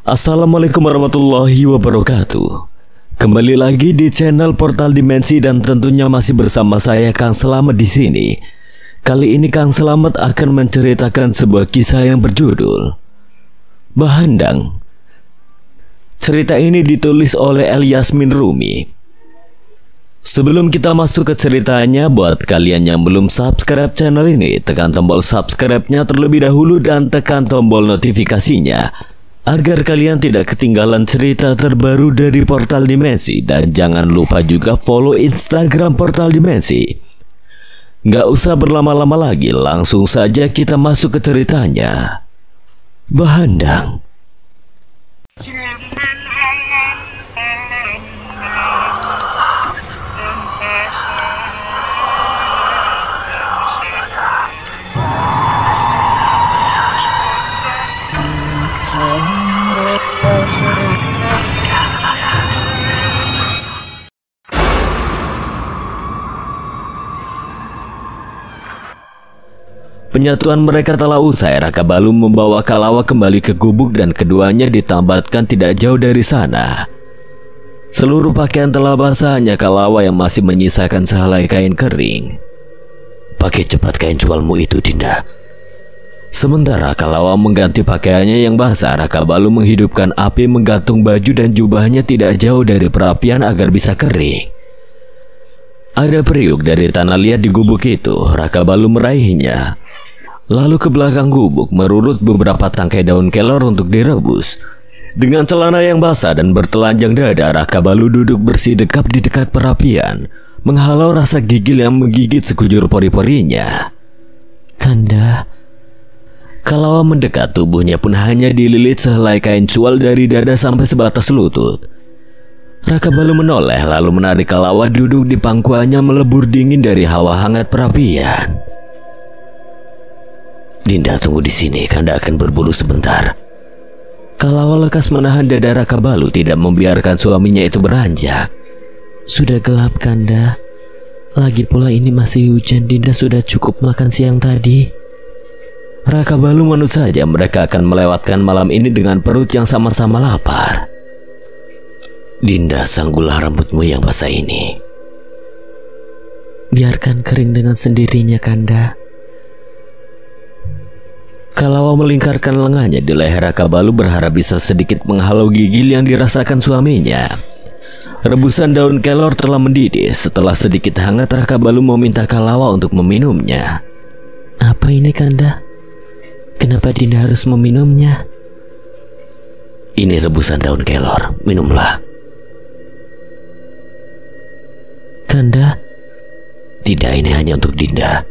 Assalamualaikum warahmatullahi wabarakatuh. Kembali lagi di channel Portal Dimensi dan tentunya masih bersama saya Kang Selamat di sini. Kali ini Kang Selamat akan menceritakan sebuah kisah yang berjudul Bahandang. Cerita ini ditulis oleh Yasmin Rumi. Sebelum kita masuk ke ceritanya, buat kalian yang belum subscribe channel ini, tekan tombol subscribe-nya terlebih dahulu dan tekan tombol notifikasinya agar kalian tidak ketinggalan cerita terbaru dari Portal Dimensi. Dan jangan lupa juga follow Instagram Portal Dimensi. Nggak usah berlama-lama lagi, langsung saja kita masuk ke ceritanya. Bahandang. Penyatuan mereka telah usai. Raka Balu membawa Kalawa kembali ke gubuk dan keduanya ditambatkan tidak jauh dari sana. Seluruh pakaian telah basah, hanya Kalawa yang masih menyisakan sehelai kain kering. "Pakai cepat kain cualmu itu, Dinda." Sementara Kalawa mengganti pakaiannya yang basah, Raka Balu menghidupkan api, menggantung baju dan jubahnya tidak jauh dari perapian agar bisa kering. Ada periuk dari tanah liat di gubuk itu. Raka Balu meraihnya. Lalu ke belakang gubuk merurut beberapa tangkai daun kelor untuk direbus. Dengan celana yang basah dan bertelanjang dada, Raka Balu duduk bersih-dekap di dekat perapian, menghalau rasa gigil yang menggigit sekujur pori-porinya. "Kanda." Kalawa mendekat, tubuhnya pun hanya dililit sehelai kain cual dari dada sampai sebatas lutut. Raka Balu menoleh lalu menarik Kalawa duduk di pangkuannya, melebur dingin dari hawa hangat perapian. "Dinda, tunggu di sini, Kanda akan berburu sebentar." Kalawa lekas menahan dada Raka Balu, tidak membiarkan suaminya itu beranjak. "Sudah gelap, Kanda. Lagi pula ini masih hujan. Dinda sudah cukup makan siang tadi." Raka Balu menurut saja mereka akan melewatkan malam ini dengan perut yang sama-sama lapar. "Dinda, sanggullah rambutmu yang basah ini." "Biarkan kering dengan sendirinya, Kanda." Kalawa melingkarkan lengannya di leher Raka Balu, berharap bisa sedikit menghalau gigil yang dirasakan suaminya. Rebusan daun kelor telah mendidih. Setelah sedikit hangat, Raka Balu meminta Kalawa untuk meminumnya. "Apa ini, Kanda? Kenapa Dinda harus meminumnya?" "Ini rebusan daun kelor, minumlah." "Kanda." "Tidak, ini hanya untuk Dinda."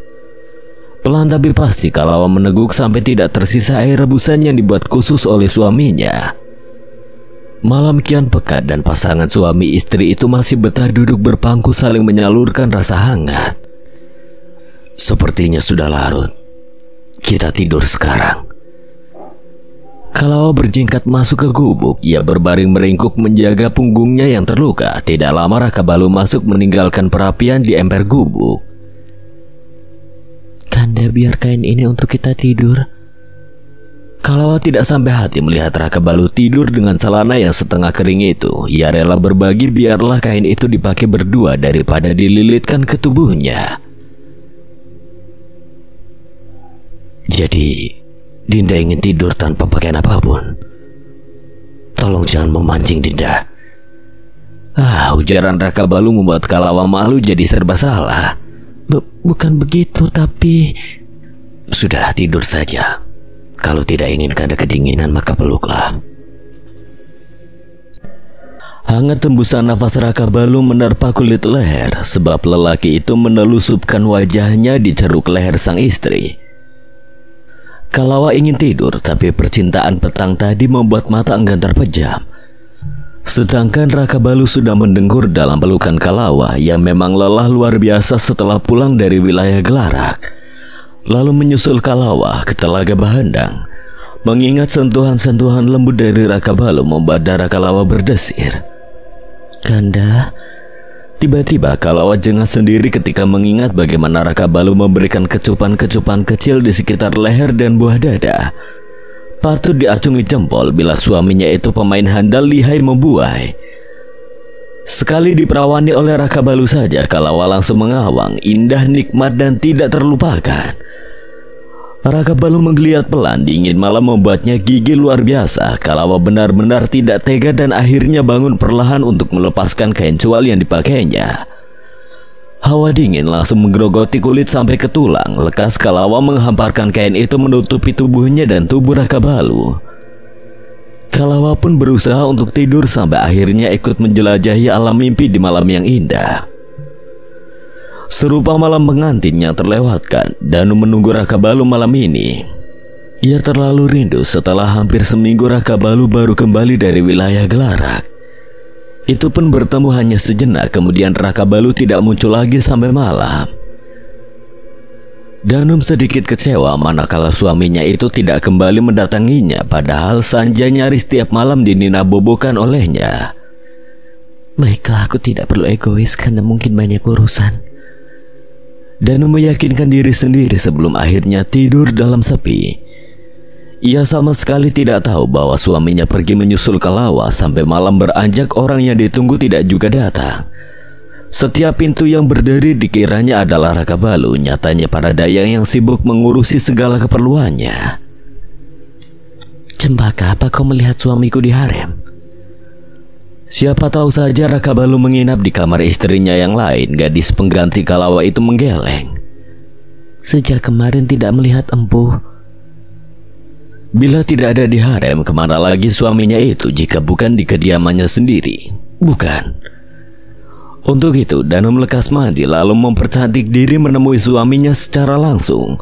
Pelan tapi pasti Kalawa meneguk sampai tidak tersisa air rebusan yang dibuat khusus oleh suaminya. Malam kian pekat dan pasangan suami istri itu masih betah duduk berpangku saling menyalurkan rasa hangat. "Sepertinya sudah larut. Kita tidur sekarang." Kalawa berjingkat masuk ke gubuk. Ia berbaring meringkuk menjaga punggungnya yang terluka. Tidak lama Raka Balu masuk meninggalkan perapian di emper gubuk. "Kanda, biar kain ini untuk kita tidur." Kalawa tidak sampai hati melihat Raka Balu tidur dengan celana yang setengah kering itu. Ia rela berbagi, biarlah kain itu dipakai berdua daripada dililitkan ke tubuhnya. "Jadi Dinda ingin tidur tanpa pakaian apapun? Tolong jangan memancing, Dinda." Ujaran Raka Balu membuat Kalawa malu jadi serba salah. Bukan begitu, tapi..." "Sudah, tidur saja. Kalau tidak ingin Kanda kedinginan, maka peluklah." Hangat tembusan nafas Raka Balu menerpa kulit leher, sebab lelaki itu menelusupkan wajahnya di ceruk leher sang istri. Kalawa ingin tidur, tapi percintaan petang tadi membuat mata enggan terpejam. Sedangkan Raka Balu sudah mendengkur dalam pelukan Kalawa yang memang lelah luar biasa setelah pulang dari wilayah Gelarak. Lalu menyusul Kalawa ke Telaga Bahandang. Mengingat sentuhan-sentuhan lembut dari Raka Balu membuat darah Kalawa berdesir. "Kanda." Tiba-tiba Kalawa jengah sendiri ketika mengingat bagaimana Raka Balu memberikan kecupan-kecupan kecil di sekitar leher dan buah dada. Patut diacungi jempol bila suaminya itu pemain handal lihai membuai. Sekali diperawani oleh Raka Balu saja, Kalawa langsung mengawang, indah, nikmat, dan tidak terlupakan. Raka Balu menggeliat pelan, dingin malam membuatnya gigil luar biasa. Kalawa benar-benar tidak tega dan akhirnya bangun perlahan untuk melepaskan kain cual yang dipakainya. Hawa dingin langsung menggerogoti kulit sampai ke tulang. Lekas Kalawa menghamparkan kain itu menutupi tubuhnya dan tubuh Raka Balu. Kalawa pun berusaha untuk tidur sampai akhirnya ikut menjelajahi alam mimpi di malam yang indah. Serupa malam pengantin yang terlewatkan, Danu menunggu Raka Balu malam ini. Ia terlalu rindu. Setelah hampir seminggu Raka Balu baru kembali dari wilayah Gelarak. Itu pun bertemu hanya sejenak, kemudian Raka Balu tidak muncul lagi sampai malam. Danum sedikit kecewa manakala suaminya itu tidak kembali mendatanginya, padahal Sanja nyaris setiap malam dininabobokan olehnya. Baiklah, aku tidak perlu egois karena mungkin banyak urusan. Danum meyakinkan diri sendiri sebelum akhirnya tidur dalam sepi. Ia sama sekali tidak tahu bahwa suaminya pergi menyusul Kalawa. Sampai malam beranjak, orang yang ditunggu tidak juga datang. Setiap pintu yang berdiri dikiranya adalah Raka Balu. Nyatanya para dayang yang sibuk mengurusi segala keperluannya. Cempaka, apa kau melihat suamiku di harem? Siapa tahu saja Raka Balu menginap di kamar istrinya yang lain. Gadis pengganti Kalawa itu menggeleng. Sejak kemarin tidak melihat empuh. Bila tidak ada di harem, kemana lagi suaminya itu jika bukan di kediamannya sendiri? Bukan. Untuk itu, Danum lekas mandi lalu mempercantik diri menemui suaminya secara langsung.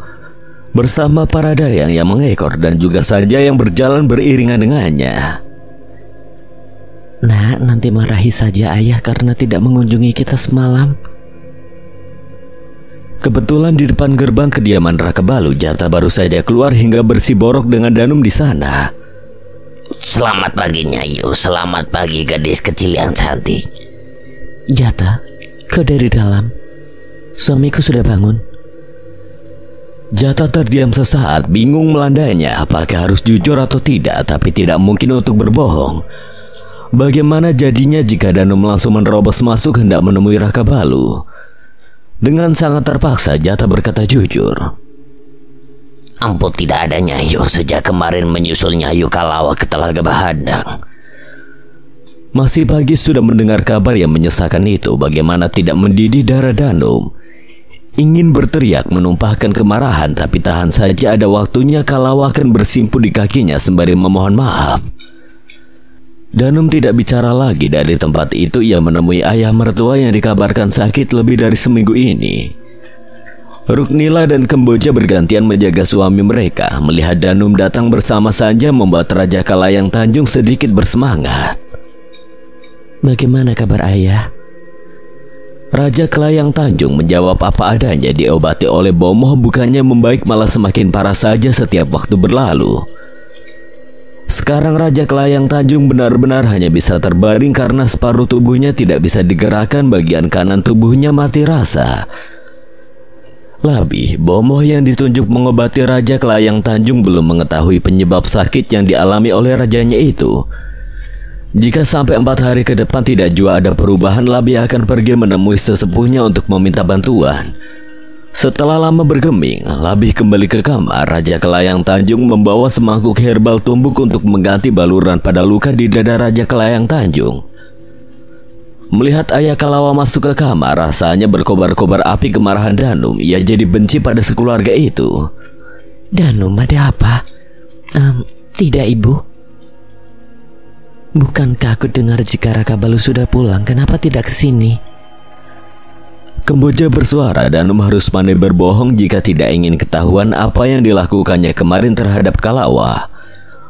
Bersama para dayang yang mengekor dan juga Sanja yang berjalan beriringan dengannya. Nak, nanti marahi saja ayah karena tidak mengunjungi kita semalam. Kebetulan di depan gerbang kediaman Raka Balu, Jata baru saja keluar hingga bersiborok dengan Danum di sana. Selamat pagi Nyayu, selamat pagi gadis kecil yang cantik. Jata, kau dari dalam. Suamiku sudah bangun. Jata terdiam sesaat, bingung melandainya apakah harus jujur atau tidak, tapi tidak mungkin untuk berbohong. Bagaimana jadinya jika Danum langsung menerobos masuk hendak menemui Raka Balu? Dengan sangat terpaksa Jata berkata jujur. Ampun, tidak ada Nyayu. Sejak kemarin menyusul Nyayu Kalawa ke Telaga Bahadang. Masih pagi sudah mendengar kabar yang menyesakan itu. Bagaimana tidak mendidih darah Danum. Ingin berteriak menumpahkan kemarahan, tapi tahan saja, ada waktunya Kalawa akan bersimpu di kakinya sembari memohon maaf. Danum tidak bicara lagi. Dari tempat itu ia menemui ayah mertua yang dikabarkan sakit lebih dari seminggu ini. Ruknila dan Kemboja bergantian menjaga suami mereka. Melihat Danum datang bersama Sanja membuat Raja Kalayang Tanjung sedikit bersemangat. Bagaimana kabar ayah? Raja Kalayang Tanjung menjawab apa adanya. Diobati oleh Bomoh, bukannya membaik malah semakin parah saja setiap waktu berlalu. Sekarang Raja Kalayang Tanjung benar-benar hanya bisa terbaring karena separuh tubuhnya tidak bisa digerakkan, bagian kanan tubuhnya mati rasa. Lebih, Bomoh yang ditunjuk mengobati Raja Kalayang Tanjung belum mengetahui penyebab sakit yang dialami oleh rajanya itu. Jika sampai 4 hari ke depan tidak jua ada perubahan, Labi akan pergi menemui sesepuhnya untuk meminta bantuan. Setelah lama bergeming, Labi kembali ke kamar. Raja Kalayang Tanjung membawa semangkuk herbal tumbuk untuk mengganti baluran pada luka di dada Raja Kalayang Tanjung. Melihat ayah Kalawa masuk ke kamar, rasanya berkobar-kobar api kemarahan Danum. Ia jadi benci pada sekeluarga itu. Danum, ada apa? Tidak ibu. Bukankah aku dengar jika Raka Balu sudah pulang? Kenapa tidak ke sini? Kemboja bersuara. Danum harus pandai berbohong jika tidak ingin ketahuan apa yang dilakukannya kemarin terhadap Kalawa.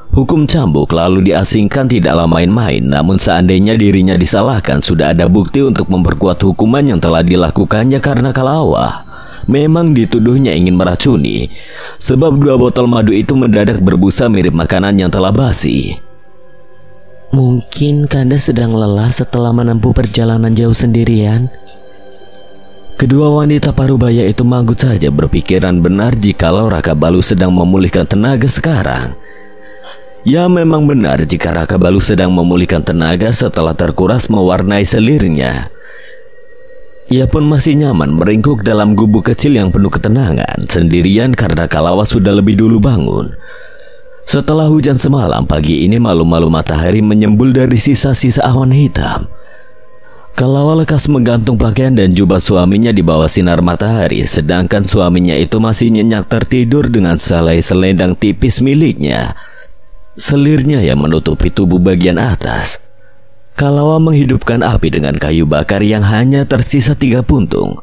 Hukum cambuk lalu diasingkan tidaklah main-main. Namun seandainya dirinya disalahkan, sudah ada bukti untuk memperkuat hukuman yang telah dilakukannya karena Kalawa memang dituduhnya ingin meracuni. Sebab 2 botol madu itu mendadak berbusa mirip makanan yang telah basi. Mungkin Kanda sedang lelah setelah menempuh perjalanan jauh sendirian. Kedua wanita parubaya itu manggut saja, berpikiran benar jikalau Raka Balu sedang memulihkan tenaga sekarang. Ya memang benar jika Raka Balu sedang memulihkan tenaga setelah terkuras mewarnai selirnya. Ia pun masih nyaman meringkuk dalam gubuk kecil yang penuh ketenangan sendirian karena Kalawa sudah lebih dulu bangun. Setelah hujan semalam, pagi ini malu-malu matahari menyembul dari sisa-sisa awan hitam. Kalawa lekas menggantung pakaian dan jubah suaminya di bawah sinar matahari, sedangkan suaminya itu masih nyenyak tertidur dengan selai selendang tipis miliknya. Selirnya yang menutupi tubuh bagian atas. Kalawa menghidupkan api dengan kayu bakar yang hanya tersisa 3 puntung,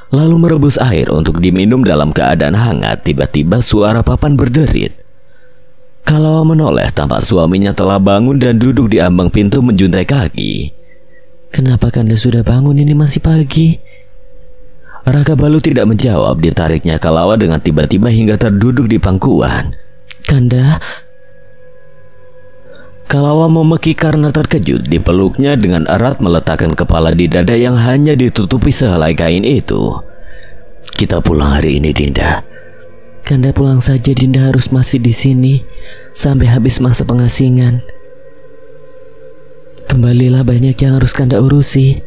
lalu merebus air untuk diminum dalam keadaan hangat. Tiba-tiba suara papan berderit. Kalawa menoleh tampak suaminya telah bangun dan duduk di ambang pintu menjuntai kaki. Kenapa Kanda sudah bangun, ini masih pagi? Raka Balu tidak menjawab. Ditariknya Kalawa dengan tiba-tiba hingga terduduk di pangkuan. Kanda. Kalawa memekik karena terkejut. Dipeluknya dengan erat, meletakkan kepala di dada yang hanya ditutupi sehelai kain itu. Kita pulang hari ini, Dinda. Kanda pulang saja, Dinda harus masih di sini sampai habis masa pengasingan. Kembalilah, banyak yang harus Kanda urusi.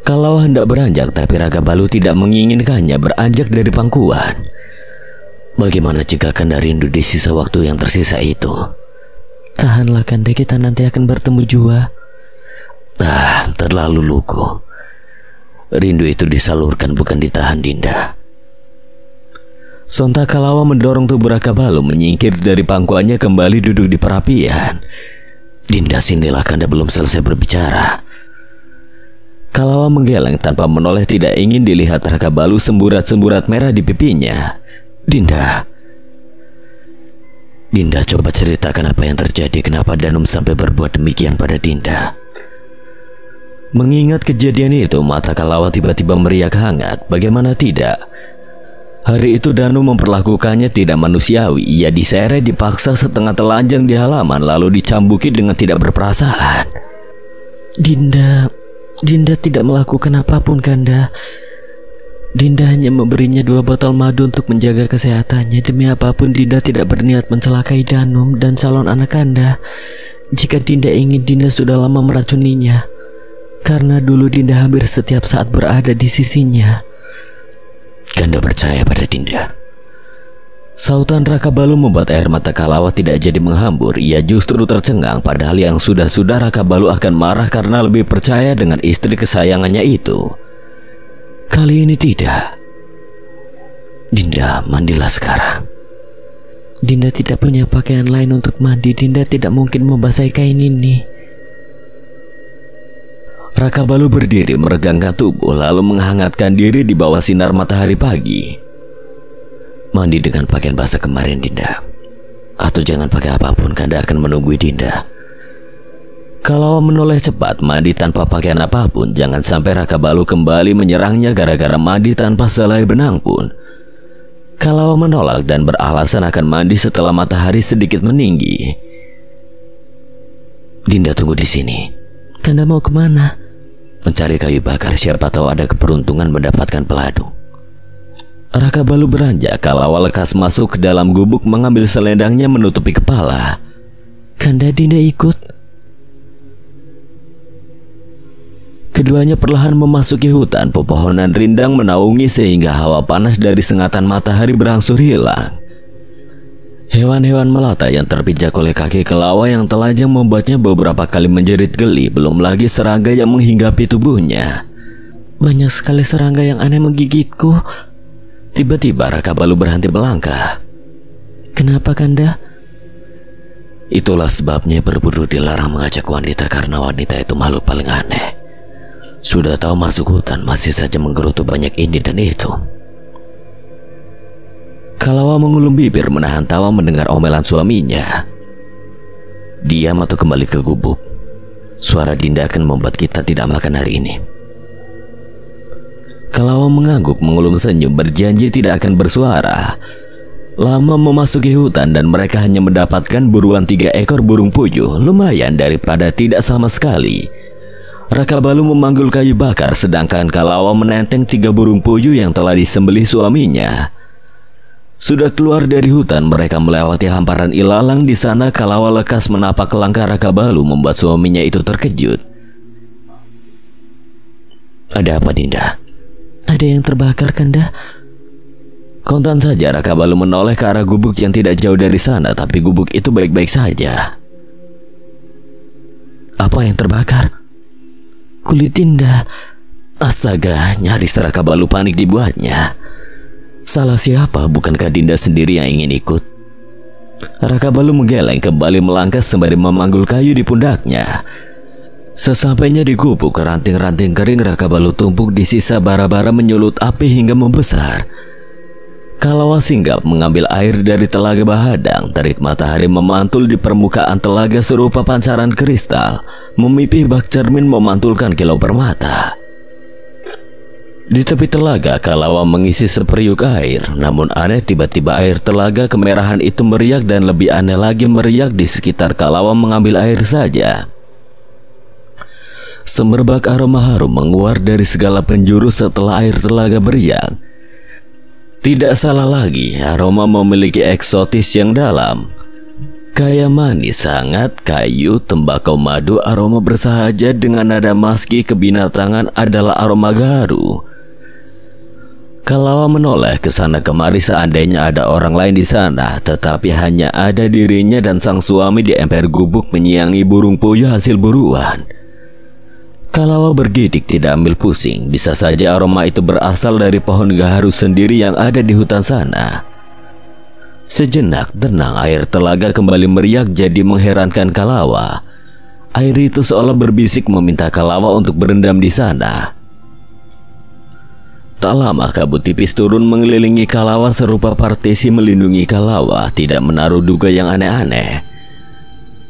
Kalawa hendak beranjak, tapi Raka Balu tidak menginginkannya beranjak dari pangkuan. Bagaimana jika Kanda rindu di sisa waktu yang tersisa itu? Tahanlah Kanda, kita nanti akan bertemu jua. Terlalu lugu. Rindu itu disalurkan, bukan ditahan, Dinda. Sontak Kalawa mendorong tubuh Raka Balu menyingkir dari pangkuannya, kembali duduk di perapian. Dinda, sinilah, Kanda belum selesai berbicara. Kalawa menggeleng tanpa menoleh, tidak ingin dilihat Raka Balu semburat-semburat merah di pipinya. Dinda, coba ceritakan apa yang terjadi. Kenapa Danum sampai berbuat demikian pada Dinda? Mengingat kejadian itu, mata Kalawa tiba-tiba meriak hangat. Bagaimana tidak? Hari itu Danum memperlakukannya tidak manusiawi. Ia diseret, dipaksa setengah telanjang di halaman, lalu dicambuki dengan tidak berperasaan. Dinda tidak melakukan apapun, Kanda. Dinda hanya memberinya 2 botol madu untuk menjaga kesehatannya. Demi apapun Dinda tidak berniat mencelakai Danum dan calon anak Kanda. Jika Dinda ingin, Dinda sudah lama meracuninya, karena dulu Dinda hampir setiap saat berada di sisinya. Kanda percaya pada Dinda? Sautan Raka Balu membuat air mata Kalawa tidak jadi menghambur. Ia justru tercengang, padahal yang sudah-sudah Raka Balu akan marah karena lebih percaya dengan istri kesayangannya itu. Kali ini tidak. Dinda, mandilah sekarang. Dinda tidak punya pakaian lain untuk mandi. Dinda tidak mungkin membasahi kain ini. Raka Balu berdiri meregangkan tubuh, lalu menghangatkan diri di bawah sinar matahari pagi. Mandi dengan pakaian basah kemarin, Dinda. Atau jangan pakai apapun, Kanda akan menunggu Dinda. Kalawa menoleh cepat, mandi tanpa pakaian apapun. Jangan sampai Raka Balu kembali menyerangnya gara-gara mandi tanpa selai benang pun. Kalawa menolak dan beralasan akan mandi setelah matahari sedikit meninggi. Dinda, tunggu di sini. Kanda mau kemana? Mencari kayu bakar, siapa tahu ada keberuntungan mendapatkan peladu. Raka Balu beranjak. Kalawa lekas masuk ke dalam gubuk, mengambil selendangnya menutupi kepala. Kanda, Dinda ikut. Keduanya perlahan memasuki hutan. Pepohonan rindang menaungi sehingga hawa panas dari sengatan matahari berangsur hilang. Hewan-hewan melata yang terpijak oleh kaki Kalawa yang telanjang membuatnya beberapa kali menjerit geli. Belum lagi serangga yang menghinggapi tubuhnya. Banyak sekali serangga yang aneh menggigitku. Tiba-tiba Raka Balu berhenti melangkah. Kenapa, Kanda? Itulah sebabnya berburu dilarang mengajak wanita, karena wanita itu makhluk paling aneh. Sudah tahu masuk hutan, masih saja menggerutu banyak ini dan itu. Kalawa mengulum bibir menahan tawa mendengar omelan suaminya. Diam atau kembali ke gubuk. Suara Dinda akan membuat kita tidak makan hari ini. Kalawa mengangguk mengulum senyum, berjanji tidak akan bersuara. Lama memasuki hutan dan mereka hanya mendapatkan buruan 3 ekor burung puyuh. Lumayan daripada tidak sama sekali. Raka Balu memanggul kayu bakar, sedangkan Kalawa menenteng 3 burung puyuh yang telah disembelih suaminya. Sudah keluar dari hutan, mereka melewati hamparan ilalang. Di sana Kalawa lekas menapak langkah Raka Balu membuat suaminya itu terkejut. Ada apa, Dinda? Ada yang terbakar, Kanda. Kontan saja Raka Balu menoleh ke arah gubuk yang tidak jauh dari sana, tapi gubuk itu baik-baik saja. Apa yang terbakar? Kulit Dinda. Astaga, nyaris Raka Balu panik dibuatnya. Salah siapa? Bukankah Dinda sendiri yang ingin ikut? Raka Balu menggeleng kembali melangkah sembari memanggul kayu di pundaknya. Sesampainya di gubuk, ranting-ranting kering Raka Balu tumpuk di sisa bara-bara menyulut api hingga membesar. Kalawa singgap mengambil air dari telaga Bahadang. Terik matahari memantul di permukaan telaga serupa pancaran kristal. Memipih bak cermin memantulkan kilau permata. Di tepi telaga, Kalawa mengisi seperiuk air. Namun aneh, tiba-tiba air telaga kemerahan itu meriak, dan lebih aneh lagi meriak di sekitar Kalawa mengambil air saja. Semerbak aroma harum menguar dari segala penjuru setelah air telaga beriak. Tidak salah lagi, aroma memiliki eksotis yang dalam. Kaya manis, hangat, kayu, tembakau, madu, aroma bersahaja dengan nada maski kebinatangan adalah aroma gaharu. Kalawa menoleh ke sana kemari seandainya ada orang lain di sana, tetapi hanya ada dirinya dan sang suami di emper gubuk menyiangi burung puyuh hasil buruan. Kalawa bergidik tidak ambil pusing, bisa saja aroma itu berasal dari pohon gaharu sendiri yang ada di hutan sana. Sejenak tenang, air telaga kembali meriak jadi mengherankan Kalawa. Air itu seolah berbisik meminta Kalawa untuk berendam di sana. Tak lama kabut tipis turun mengelilingi Kalawa serupa partisi melindungi Kalawa, tidak menaruh duga yang aneh-aneh.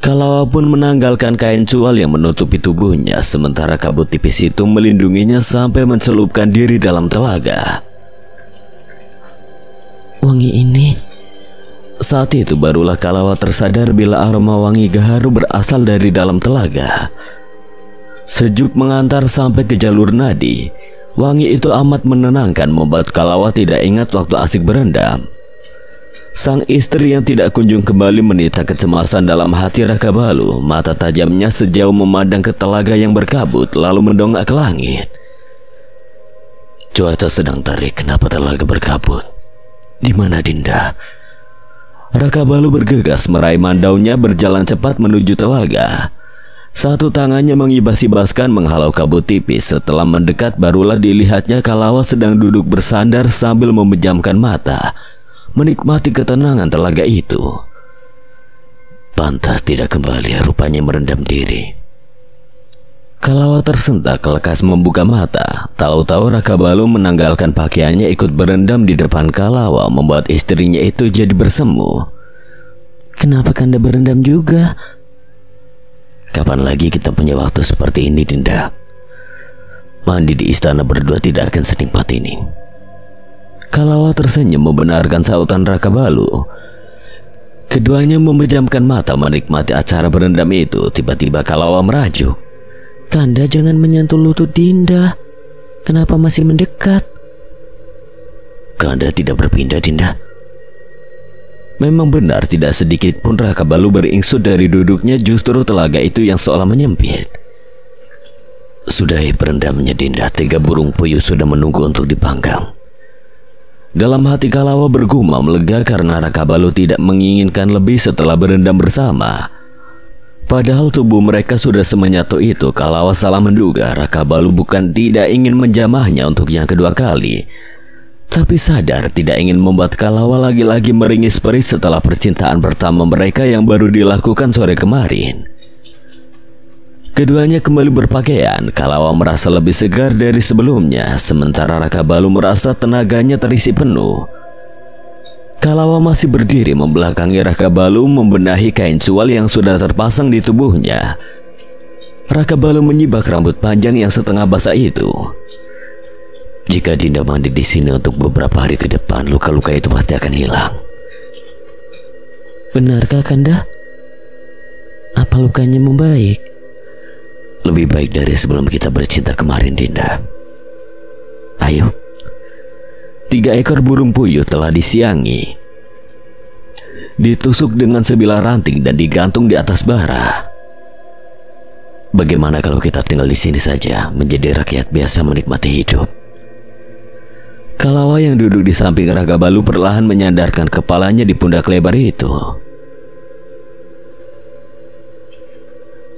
Kalawa pun menanggalkan kain cual yang menutupi tubuhnya, sementara kabut tipis itu melindunginya sampai mencelupkan diri dalam telaga. Wangi ini. Saat itu barulah Kalawa tersadar bila aroma wangi gaharu berasal dari dalam telaga. Sejuk mengantar sampai ke jalur nadi. Wangi itu amat menenangkan, membuat Kalawa tidak ingat waktu asik berendam. Sang istri yang tidak kunjung kembali menita kecemasan dalam hati Raka Balu. Mata tajamnya sejauh memandang ke telaga yang berkabut, lalu mendongak ke langit. Cuaca sedang terik, kenapa telaga berkabut? Di mana Dinda? Raka Balu bergegas meraih mandaunya, berjalan cepat menuju telaga. Satu tangannya mengibas-ibaskan menghalau kabut tipis. Setelah mendekat barulah dilihatnya Kalawa sedang duduk bersandar sambil memejamkan mata, menikmati ketenangan telaga itu. Pantas tidak kembali, rupanya merendam diri. Kalawa tersentak, lekas membuka mata. Tahu-tahu Raka Balu menanggalkan pakaiannya ikut berendam di depan Kalawa, membuat istrinya itu jadi bersemu. Kenapa Kanda berendam juga? Kapan lagi kita punya waktu seperti ini, Dinda? Mandi di istana berdua tidak akan senikmat ini. Kalawa tersenyum membenarkan sautan Raka Balu. Keduanya memejamkan mata menikmati acara berendam itu. Tiba-tiba Kalawa merajuk. Kanda jangan menyentuh lutut Dinda. Kenapa masih mendekat? Kanda tidak berpindah, Dinda. Memang benar, tidak sedikit pun Raka Balu beringsut dari duduknya, justru telaga itu yang seolah menyempit. Sudahi berendamnya, Dinda. 3 burung puyuh sudah menunggu untuk dipanggang. Dalam hati Kalawa bergumam lega karena Raka Balu tidak menginginkan lebih setelah berendam bersama. Padahal tubuh mereka sudah semenyatu itu. Kalawa salah menduga. Raka Balu bukan tidak ingin menjamahnya untuk yang kedua kali, tapi sadar tidak ingin membuat Kalawa lagi-lagi meringis perih setelah percintaan pertama mereka yang baru dilakukan sore kemarin. Keduanya kembali berpakaian. Kalawa merasa lebih segar dari sebelumnya, sementara Raka Balu merasa tenaganya terisi penuh. Kalawa masih berdiri membelakangi Raka Balu, membenahi kain cual yang sudah terpasang di tubuhnya. Raka Balu menyibak rambut panjang yang setengah basah itu. Jika Dinda mandi di sini untuk beberapa hari ke depan, luka-luka itu pasti akan hilang. Benarkah Kanda? Apa lukanya membaik? Lebih baik dari sebelum kita bercinta kemarin, Dinda. Ayo. 3 ekor burung puyuh telah disiangi. ditusuk dengan sebilah ranting dan digantung di atas bara. Bagaimana kalau kita tinggal di sini saja, menjadi rakyat biasa menikmati hidup? Kalawa yang duduk di samping Rakabalu perlahan menyandarkan kepalanya di pundak lebar itu.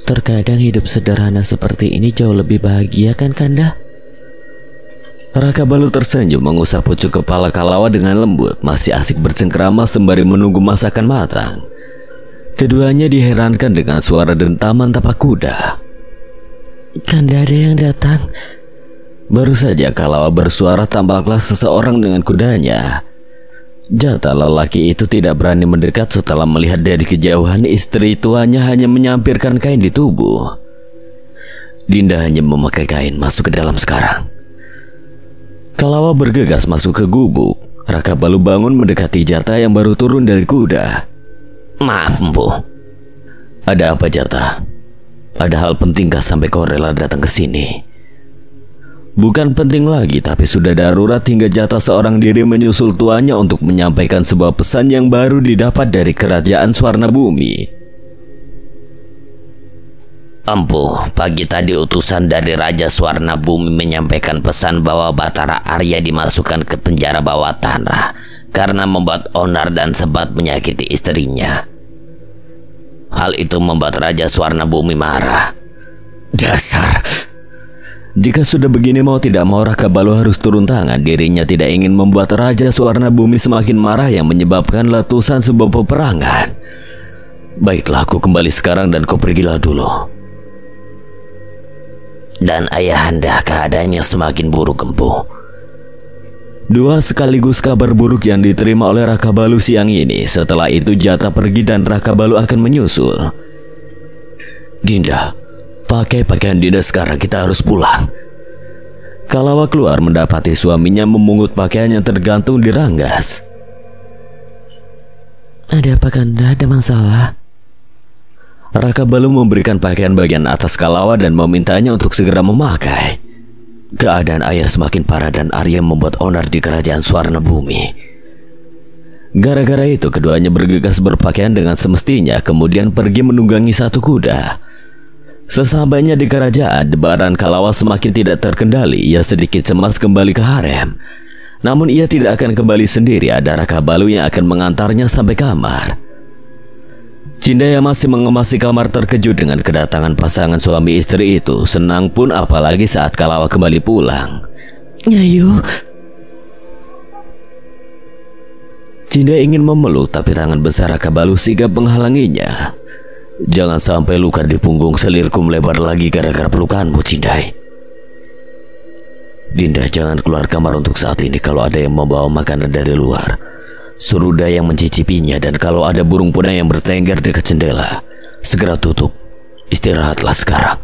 Terkadang hidup sederhana seperti ini jauh lebih bahagia kan Kanda? Rakabalu tersenyum mengusap pucuk kepala Kalawa dengan lembut, masih asik bercengkrama sembari menunggu masakan matang. Keduanya diherankan dengan suara dentaman tapak kuda. Kanda, ada yang datang. Baru saja Kalawa bersuara, tampaklah seseorang dengan kudanya. Jata lelaki itu tidak berani mendekat setelah melihat dari kejauhan istri tuanya hanya menyampirkan kain di tubuh. Dinda hanya memakai kain, masuk ke dalam sekarang. Kalawa bergegas masuk ke gubuk. Rakabalu bangun mendekati Jata yang baru turun dari kuda. Maaf, Empu. Ada apa, Jata? Ada hal pentingkah sampai kau rela datang ke sini? Bukan penting lagi, tapi sudah darurat hingga Jata seorang diri menyusul tuanya untuk menyampaikan sebuah pesan yang baru didapat dari kerajaan Swarna Bumi. Empu, pagi tadi utusan dari Raja Swarna Bumi menyampaikan pesan bahwa Batara Arya dimasukkan ke penjara bawah tanah karena membuat onar dan sempat menyakiti istrinya. Hal itu membuat Raja Swarna Bumi marah. Dasar! Jika sudah begini mau tidak mau Rakabalu harus turun tangan. Dirinya tidak ingin membuat Raja Swarna Bumi semakin marah yang menyebabkan letusan sebuah peperangan. Baiklah, aku kembali sekarang dan kau pergilah dulu. Dan ayahanda keadaannya semakin buruk, Empu. Dua sekaligus kabar buruk yang diterima oleh Rakabalu siang ini. Setelah itu Jata pergi dan Rakabalu akan menyusul. Dinda, pakai pakaian Dinda sekarang, kita harus pulang. Kalawa keluar mendapati suaminya memungut pakaian yang tergantung di ranggas. Ada apa Kanda? Ada masalah? Rakabalu memberikan pakaian bagian atas Kalawa dan memintanya untuk segera memakai. Keadaan ayah semakin parah dan Arya membuat onar di kerajaan Swarna Bumi. Gara-gara itu keduanya bergegas berpakaian dengan semestinya, kemudian pergi menunggangi satu kuda. Sesampainya di kerajaan, debaran Kalawa semakin tidak terkendali. Ia sedikit cemas kembali ke harem. Namun ia tidak akan kembali sendiri, ada Rakabalu yang akan mengantarnya sampai kamar. Cinda yang masih mengemasi kamar terkejut dengan kedatangan pasangan suami istri itu. Senang pun apalagi saat Kalawa kembali pulang. Nyayu. Cinda ingin memeluk tapi tangan besar Rakabalu sigap menghalanginya. Jangan sampai luka di punggung selirku melebar lagi gara-gara pelukanmu, Cindai. Dinda, jangan keluar kamar untuk saat ini. Kalau ada yang membawa makanan dari luar, suruh Dayang mencicipinya. Dan kalau ada burung punai yang bertengger dekat jendela, segera tutup. Istirahatlah sekarang.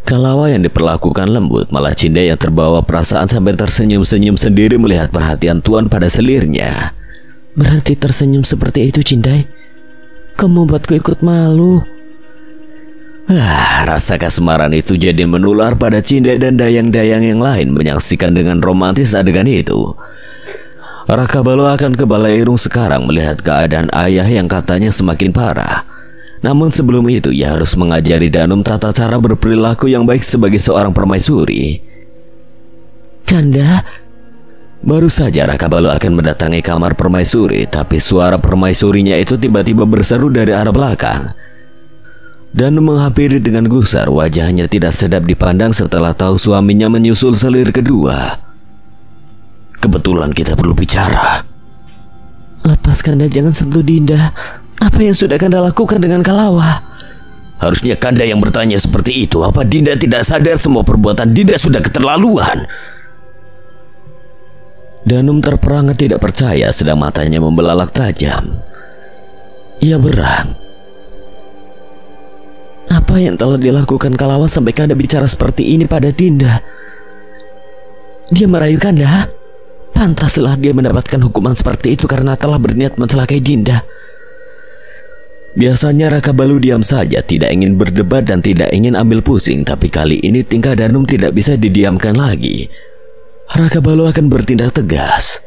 Kalawa yang diperlakukan lembut, malah Cinda yang terbawa perasaan sampai tersenyum-senyum sendiri melihat perhatian tuan pada selirnya. Berhenti tersenyum seperti itu, Cindai. Kamu membuatku ikut malu. Rasa kasmaran itu jadi menular pada Cinda dan dayang-dayang yang lain menyaksikan dengan romantis adegan itu. Rakabalu akan ke Balairung sekarang melihat keadaan ayah yang katanya semakin parah. Namun sebelum itu ia harus mengajari Danum tata cara berperilaku yang baik sebagai seorang permaisuri. Kanda, baru saja Rakabalu akan mendatangi kamar permaisuri, tapi suara permaisurinya itu tiba-tiba berseru dari arah belakang. Danum menghampiri dengan gusar, wajahnya tidak sedap dipandang setelah tahu suaminya menyusul selir kedua. Kebetulan kita perlu bicara. Lepas Kanda, jangan sentuh Dinda. Apa yang sudah Kanda lakukan dengan Kalawa? Harusnya Kanda yang bertanya seperti itu. Apa Dinda tidak sadar semua perbuatan Dinda sudah keterlaluan? Danum terperangat tidak percaya, sedang matanya membelalak tajam. Ia berang. Apa yang telah dilakukan Kalawa sampai Kanda bicara seperti ini pada Dinda? Dia merayu Kanda? Pantaslah dia mendapatkan hukuman seperti itu karena telah berniat mencelakai Dinda. Biasanya Rakabalu diam saja, tidak ingin berdebat dan tidak ingin ambil pusing. Tapi kali ini tingkah Danum tidak bisa didiamkan lagi. Rakabalu akan bertindak tegas.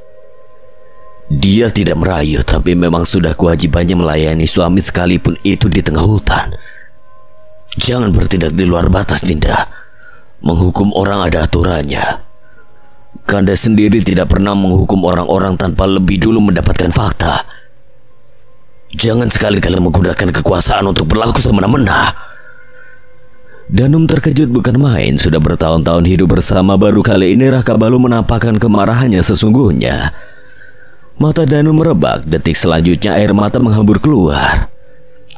Dia tidak merayu, tapi memang sudah kewajibannya melayani suami sekalipun itu di tengah hutan. Jangan bertindak di luar batas, Dinda. Menghukum orang ada aturannya. Kanda sendiri tidak pernah menghukum orang-orang tanpa lebih dulu mendapatkan fakta. Jangan sekali-kali menggunakan kekuasaan untuk berlaku semena-mena. Danum terkejut bukan main. Sudah bertahun-tahun hidup bersama, baru kali ini Raka Balu menampakkan kemarahannya sesungguhnya. Mata Danum merebak, detik selanjutnya air mata menghambur keluar.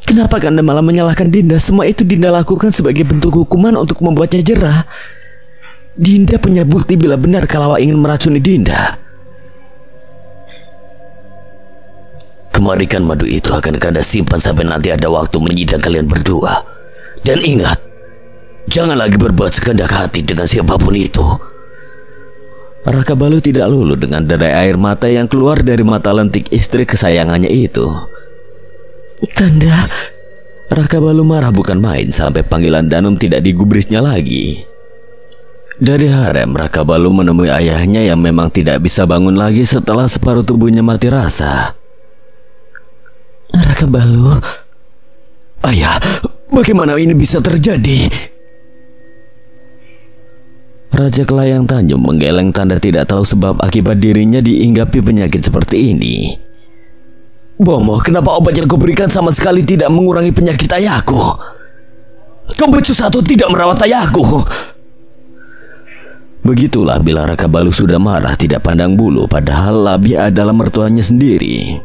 Kenapa Kanda malah menyalahkan Dinda? Semua itu Dinda lakukan sebagai bentuk hukuman untuk membuatnya jerah. Dinda punya bukti bila benar Kalawa ingin meracuni Dinda. Kemarikan madu itu akan Kanda simpan sampai nanti ada waktu menyidang kalian berdua. Dan ingat, jangan lagi berbuat sekehendak hati dengan siapapun itu. Raka Balu tidak lulu dengan derai air mata yang keluar dari mata lentik istri kesayangannya itu. Kanda. Raka Balu marah bukan main sampai panggilan Danum tidak digubrisnya lagi. Dari harem, Raka Balu menemui ayahnya yang memang tidak bisa bangun lagi setelah separuh tubuhnya mati rasa. Raka Balu. Ayah, bagaimana ini bisa terjadi? Raja Kelayang Tanjung menggeleng tanda tidak tahu sebab akibat dirinya diinggapi penyakit seperti ini. Bomo, kenapa obat yang kau berikan sama sekali tidak mengurangi penyakit ayahku? Kau becus atau tidak merawat ayahku? Begitulah bila Raka Balu sudah marah tidak pandang bulu, padahal Labi adalah mertuanya sendiri.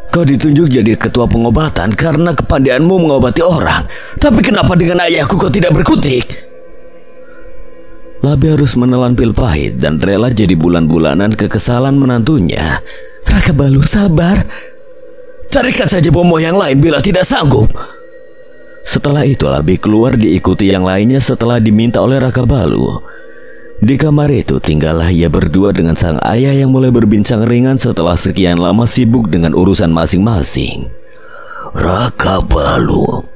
Kau ditunjuk jadi ketua pengobatan karena kepandaianmu mengobati orang. Tapi kenapa dengan ayahku kau tidak berkutik? Labi harus menelan pil pahit dan rela jadi bulan-bulanan kekesalan menantunya. Raka Balu, sabar. Carikan saja Bomo yang lain bila tidak sanggup. Setelah itu Labi keluar diikuti yang lainnya setelah diminta oleh Raka Balu. Di kamar itu tinggallah ia berdua dengan sang ayah yang mulai berbincang ringan setelah sekian lama sibuk dengan urusan masing-masing. Raka Balu,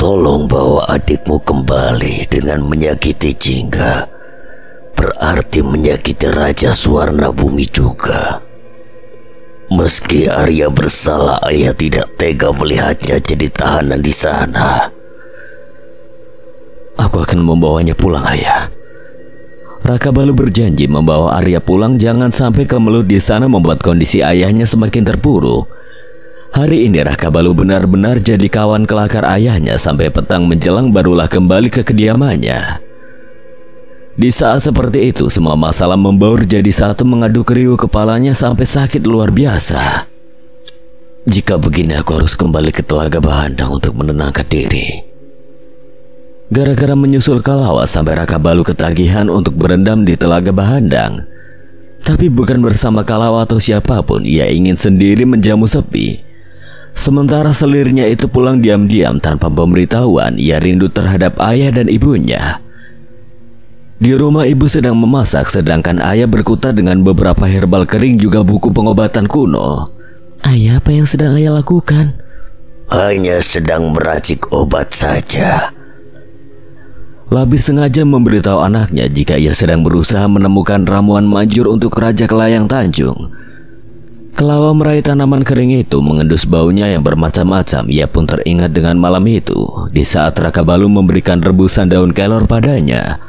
tolong bawa adikmu kembali. Dengan menyakiti Jingga berarti menyakiti Raja Swarna Bumi juga. Meski Arya bersalah, ayah tidak tega melihatnya jadi tahanan di sana. Aku akan membawanya pulang, ayah. Raka Balu berjanji membawa Arya pulang, jangan sampai kemelut di sana membuat kondisi ayahnya semakin terpuruk. Hari ini Raka Balu benar-benar jadi kawan kelakar ayahnya sampai petang menjelang barulah kembali ke kediamannya. Di saat seperti itu semua masalah membaur jadi satu, mengaduk riuh kepalanya sampai sakit luar biasa. Jika begini aku harus kembali ke Telaga Bahandang untuk menenangkan diri. Gara-gara menyusul Kalawa sampai Raka Balu ketagihan untuk berendam di Telaga Bahandang. Tapi bukan bersama Kalawa atau siapapun, ia ingin sendiri menjamu sepi. Sementara selirnya itu pulang diam-diam tanpa pemberitahuan, ia rindu terhadap ayah dan ibunya. Di rumah ibu sedang memasak, sedangkan ayah berkutat dengan beberapa herbal kering juga buku pengobatan kuno. Ayah, apa yang sedang ayah lakukan? Hanya sedang meracik obat saja. Labi sengaja memberitahu anaknya jika ia sedang berusaha menemukan ramuan manjur untuk Raja Kelayang Tanjung. Kalawa meraih tanaman kering itu mengendus baunya yang bermacam-macam. Ia pun teringat dengan malam itu di saat Raka Balu memberikan rebusan daun kelor padanya.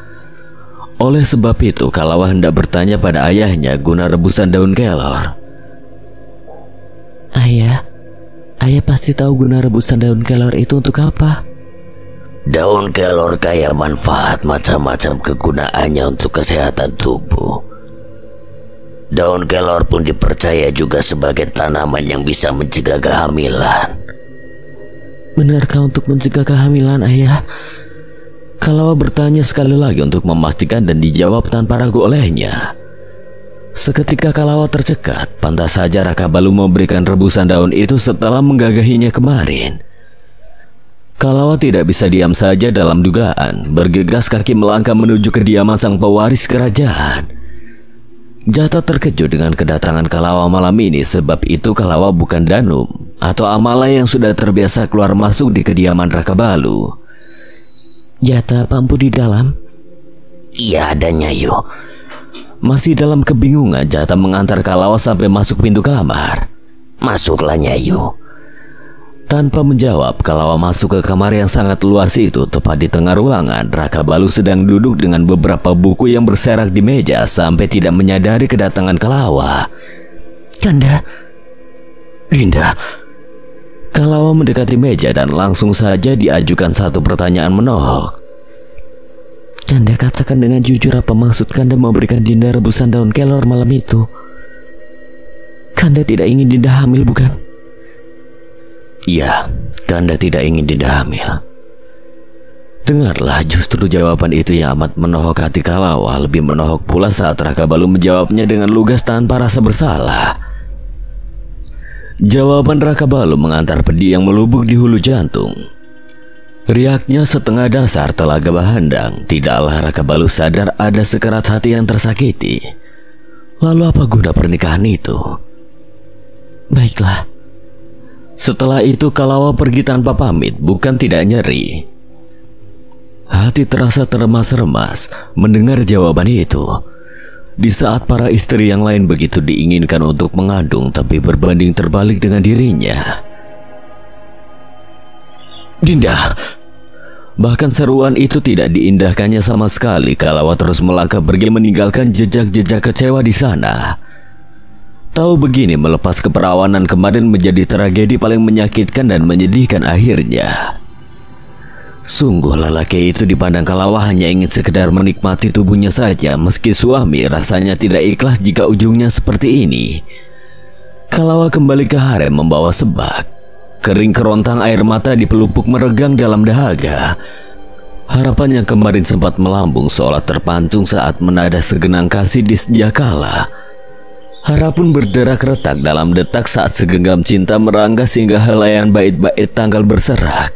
Oleh sebab itu Kalawa hendak bertanya pada ayahnya guna rebusan daun kelor. Ayah pasti tahu guna rebusan daun kelor itu untuk apa? Daun kelor kaya manfaat, macam-macam kegunaannya untuk kesehatan tubuh. Daun kelor pun dipercaya juga sebagai tanaman yang bisa mencegah kehamilan. Benarkah untuk mencegah kehamilan, ayah? Kalawa bertanya sekali lagi untuk memastikan dan dijawab tanpa ragu olehnya. Seketika Kalawa tercekat, pantas saja Raka Balu memberikan rebusan daun itu setelah menggagahinya kemarin. Kalawa tidak bisa diam saja dalam dugaan, bergegas kaki melangkah menuju kediaman sang pewaris kerajaan. Jata terkejut dengan kedatangan Kalawa malam ini, sebab itu Kalawa bukan Danum atau Amala yang sudah terbiasa keluar masuk di kediaman Raka Balu. Jata, Pampu di dalam? Iya, ada Nyayo. Masih dalam kebingungan, Jata mengantar Kalawa sampai masuk pintu kamar. Masuklah Nyayu. Tanpa menjawab, Kalawa masuk ke kamar yang sangat luas itu. Tepat di tengah ruangan, Raka Balu sedang duduk dengan beberapa buku yang berserak di meja sampai tidak menyadari kedatangan Kalawa. Kanda. Dinda. Kalawa mendekati meja dan langsung saja diajukan satu pertanyaan menohok. Kanda, katakan dengan jujur apa maksud Kanda memberikan Dinda rebusan daun kelor malam itu? Kanda tidak ingin Dinda hamil, bukan? Iya, Kanda tidak ingin Dinda hamil. Dengarlah, justru jawaban itu yang amat menohok hati Kalawa. Lebih menohok pula saat Raka Balu menjawabnya dengan lugas tanpa rasa bersalah. Jawaban Raka Balu mengantar pedih yang melubuk di hulu jantung. Riaknya setengah dasar telaga bahandang. Tidaklah Raka Balu sadar ada sekerat hati yang tersakiti. Lalu apa guna pernikahan itu? Baiklah. Setelah itu Kalawa pergi tanpa pamit, bukan tidak nyeri. Hati terasa teremas-remas mendengar jawaban itu. Di saat para istri yang lain begitu diinginkan untuk mengandung, tapi berbanding terbalik dengan dirinya. Dinda. Bahkan seruan itu tidak diindahkannya sama sekali. Kalawa terus melangkah pergi meninggalkan jejak-jejak kecewa di sana. Tahu begini melepas keperawanan kemarin menjadi tragedi paling menyakitkan dan menyedihkan akhirnya. Sungguh lelaki itu dipandang Kalawa hanya ingin sekedar menikmati tubuhnya saja. Meski suami rasanya tidak ikhlas jika ujungnya seperti ini. Kalawa kembali ke harem membawa sebak. Kering kerontang air mata di pelupuk meregang dalam dahaga. Harapan yang kemarin sempat melambung seolah terpancung saat menada segenang kasih di senjakala. Harap pun berderak retak dalam detak saat segenggam cinta meranggas hingga helaian bait-bait tanggal berserak.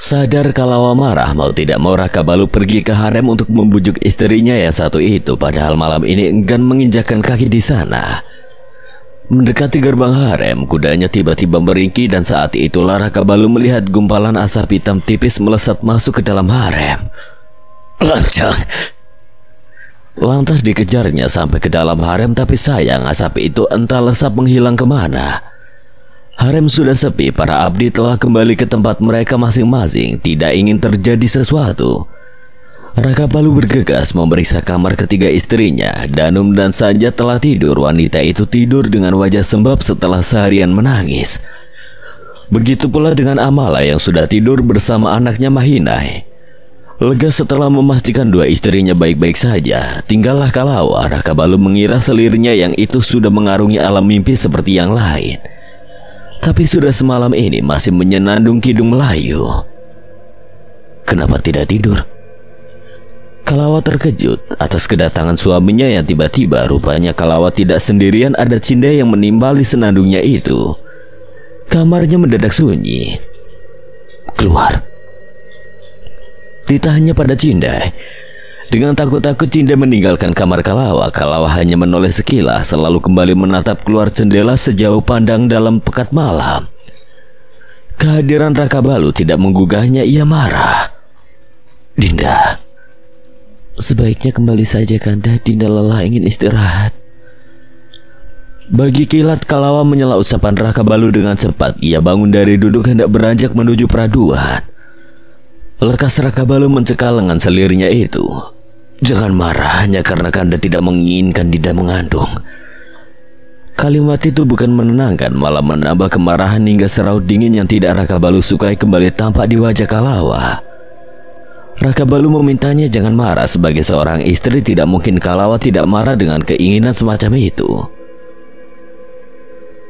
Sadar Kalawa marah, mau tidak mau Raka Balu pergi ke harem untuk membujuk istrinya yang satu itu. Padahal malam ini enggan menginjakkan kaki di sana. Mendekati gerbang harem, kudanya tiba-tiba meringki dan saat itulah Raka Balu melihat gumpalan asap hitam tipis melesat masuk ke dalam harem. Lancang. Lantas dikejarnya sampai ke dalam harem, tapi sayang asap itu entah lesap menghilang kemana. Harem sudah sepi, para abdi telah kembali ke tempat mereka masing-masing. Tidak ingin terjadi sesuatu, Raka Balu bergegas memeriksa kamar ketiga istrinya. Danum dan Sanja telah tidur. Wanita itu tidur dengan wajah sembab setelah seharian menangis. Begitu pula dengan Amala yang sudah tidur bersama anaknya Mahinai. Lega setelah memastikan dua istrinya baik-baik saja. Tinggallah Kalawa. Raka Balu mengira selirnya yang itu sudah mengarungi alam mimpi seperti yang lain. Tapi sudah semalam ini masih menyenandung kidung Melayu. Kenapa tidak tidur? Kalawa terkejut atas kedatangan suaminya yang tiba-tiba. Rupanya Kalawa tidak sendirian, ada Cindai yang menimbali senandungnya itu. Kamarnya mendadak sunyi. Keluar. Ditanya pada Cindai. Dengan takut-takut Cindai meninggalkan kamar Kalawa. Kalawa hanya menoleh sekilas, selalu kembali menatap keluar jendela sejauh pandang dalam pekat malam. Kehadiran Raka Balu tidak menggugahnya, ia marah. Dinda. Sebaiknya kembali saja Kanda, Dinda lelah ingin istirahat. Bagi kilat Kalawa menyela ucapan Raka Balu dengan cepat. Ia bangun dari duduk hendak beranjak menuju peraduan. Lekas Raka Balu mencekal lengan selirnya itu. Jangan marah hanya karena Kanda tidak menginginkan Dinda mengandung. Kalimat itu bukan menenangkan, malah menambah kemarahan hingga seraut dingin yang tidak Raka Balu sukai kembali tampak di wajah Kalawa. Raka Balu memintanya jangan marah. Sebagai seorang istri tidak mungkin Kalawa tidak marah dengan keinginan semacam itu.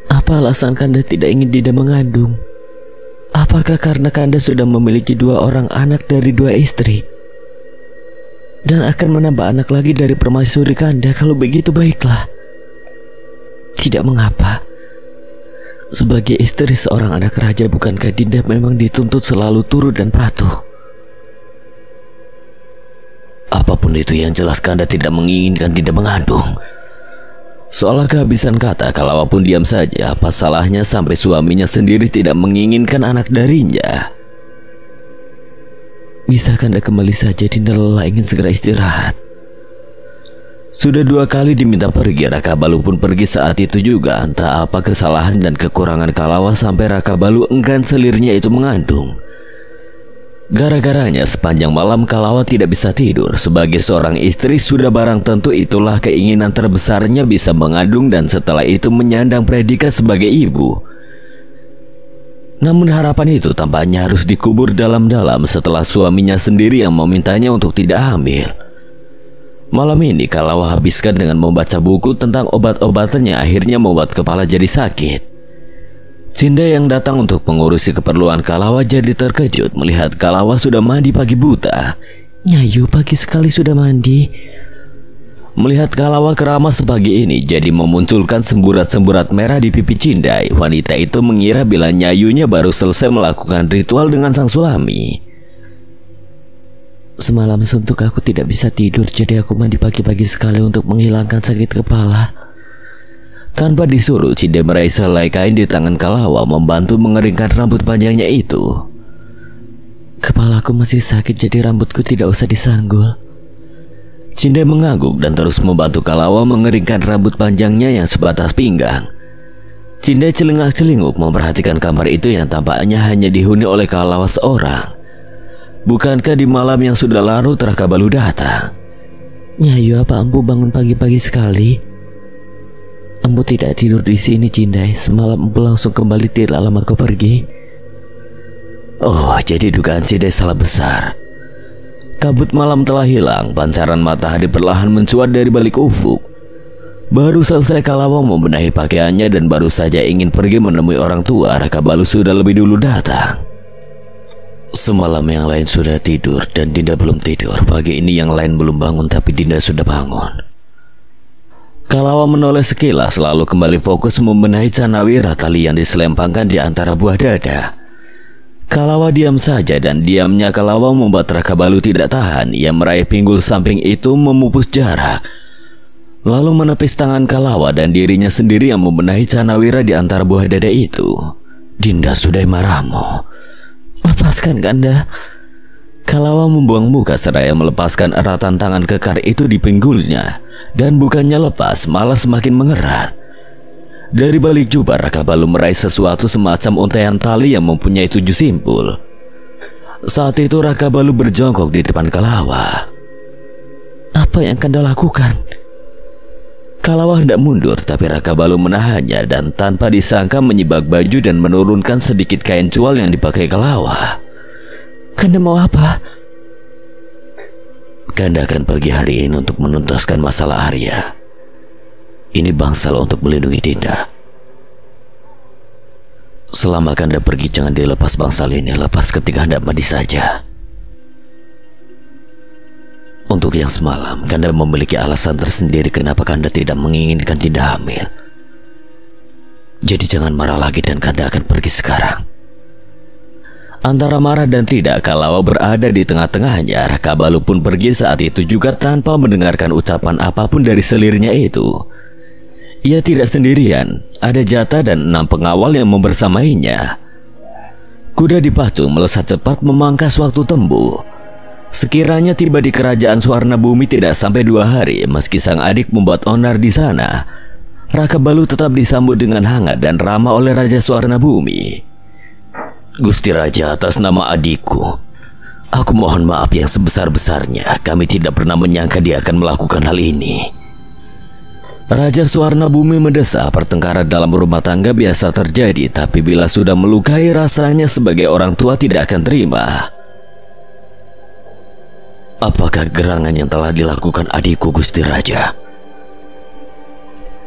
Apa alasan Kanda tidak ingin Dinda mengandung? Apakah karena Kanda sudah memiliki 2 orang anak dari 2 istri? Dan akan menambah anak lagi dari permaisuri Kanda? Kalau begitu baiklah. Tidak mengapa. Sebagai istri seorang anak raja, bukankah Dinda memang dituntut selalu turut dan patuh? Apapun itu yang jelas Kanda tidak menginginkan Dinda mengandung. Seolah kehabisan kata, Kalawa pun diam saja. Apa salahnya sampai suaminya sendiri tidak menginginkan anak darinya? Bisa Kanda kembali saja, Dinda lelah ingin segera istirahat. Sudah 2 kali diminta pergi, Raka Balu pun pergi saat itu juga. Entah apa kesalahan dan kekurangan Kalawa sampai Raka Balu enggan selirnya itu mengandung. Gara-garanya sepanjang malam Kalawa tidak bisa tidur. Sebagai seorang istri sudah barang tentu itulah keinginan terbesarnya bisa mengandung dan setelah itu menyandang predikat sebagai ibu. Namun harapan itu tampaknya harus dikubur dalam-dalam setelah suaminya sendiri yang memintanya untuk tidak hamil. Malam ini Kalawa habiskan dengan membaca buku tentang obat-obatannya, akhirnya membuat kepala jadi sakit. Cinda yang datang untuk mengurusi keperluan Kalawa jadi terkejut melihat Kalawa sudah mandi pagi buta. Nyayu pagi sekali sudah mandi. Melihat Kalawa keramas sepagi ini jadi memunculkan semburat-semburat merah di pipi Cindai. Wanita itu mengira bila Nyayunya baru selesai melakukan ritual dengan sang suami. Semalam suntuk aku tidak bisa tidur, jadi aku mandi pagi-pagi sekali untuk menghilangkan sakit kepala. Tanpa disuruh, Cindai meraih selai kain di tangan Kalawa membantu mengeringkan rambut panjangnya itu. Kepalaku masih sakit, jadi rambutku tidak usah disanggul. Cindai mengangguk dan terus membantu Kalawa mengeringkan rambut panjangnya yang sebatas pinggang. Cindai celengak-celinguk memperhatikan kamar itu yang tampaknya hanya dihuni oleh Kalawa seorang. Bukankah di malam yang sudah larut Raka Balu datang? Nyayu, apa Empu bangun pagi-pagi sekali? Empu tidak tidur di sini, Cindai. Semalam Empu langsung kembali tidak lama kau pergi. Oh, jadi dugaan Cindai salah besar. Kabut malam telah hilang, pancaran matahari perlahan mencuat dari balik ufuk. Baru selesai Kalawa membenahi pakaiannya dan baru saja ingin pergi menemui orang tua, Raka Balu sudah lebih dulu datang. Semalam yang lain sudah tidur dan Dinda belum tidur. Pagi ini yang lain belum bangun tapi Dinda sudah bangun. Kalawa menoleh sekilas lalu kembali fokus membenahi canawira tali yang diselempangkan di antara buah dada. Kalawa diam saja dan diamnya Kalawa membuat Raka Balu tidak tahan. Ia meraih pinggul samping itu memupus jarak. Lalu menepis tangan Kalawa dan dirinya sendiri yang membenahi canawira di antara buah dada itu. Dinda sudah marahmu. Lepaskan, Kanda. Kalawa membuang muka seraya melepaskan eratan tangan kekar itu di pinggulnya. Dan bukannya lepas, malah semakin mengerat. Dari balik jubah Raka Balu meraih sesuatu semacam untaian tali yang mempunyai 7 simpul. Saat itu Raka Balu berjongkok di depan Kalawa. Apa yang Kanda lakukan? Kalawa hendak mundur tapi Raka Balu menahannya dan tanpa disangka menyibak baju dan menurunkan sedikit kain cual yang dipakai Kalawa. Kanda mau apa? Kanda akan pergi hari ini untuk menuntaskan masalah Arya. Ini bangsal untuk melindungi Dinda. Selama Kanda pergi jangan dilepas bangsal ini, lepas ketika hendak mandi saja. Untuk yang semalam, Kanda memiliki alasan tersendiri kenapa Kanda tidak menginginkan Dinda hamil. Jadi jangan marah lagi dan Kanda akan pergi sekarang. Antara marah dan tidak, Kalawa berada di tengah-tengahnya. Raka Balu pun pergi saat itu juga tanpa mendengarkan ucapan apapun dari selirnya itu. Ia tidak sendirian, ada Jata dan 6 pengawal yang membersamainya. Kuda dipacu melesat cepat memangkas waktu tempuh. Sekiranya tiba di kerajaan Swarna Bumi tidak sampai 2 hari, meski sang adik membuat onar di sana, Raka Balu tetap disambut dengan hangat dan ramah oleh Raja Swarna Bumi. Gusti Raja, atas nama adikku, aku mohon maaf yang sebesar-besarnya. Kami tidak pernah menyangka dia akan melakukan hal ini. Raja Swarna Bumi mendesah. Pertengkaran dalam rumah tangga biasa terjadi, tapi bila sudah melukai rasanya sebagai orang tua tidak akan terima. Apakah gerangan yang telah dilakukan adikku, Gusti Raja?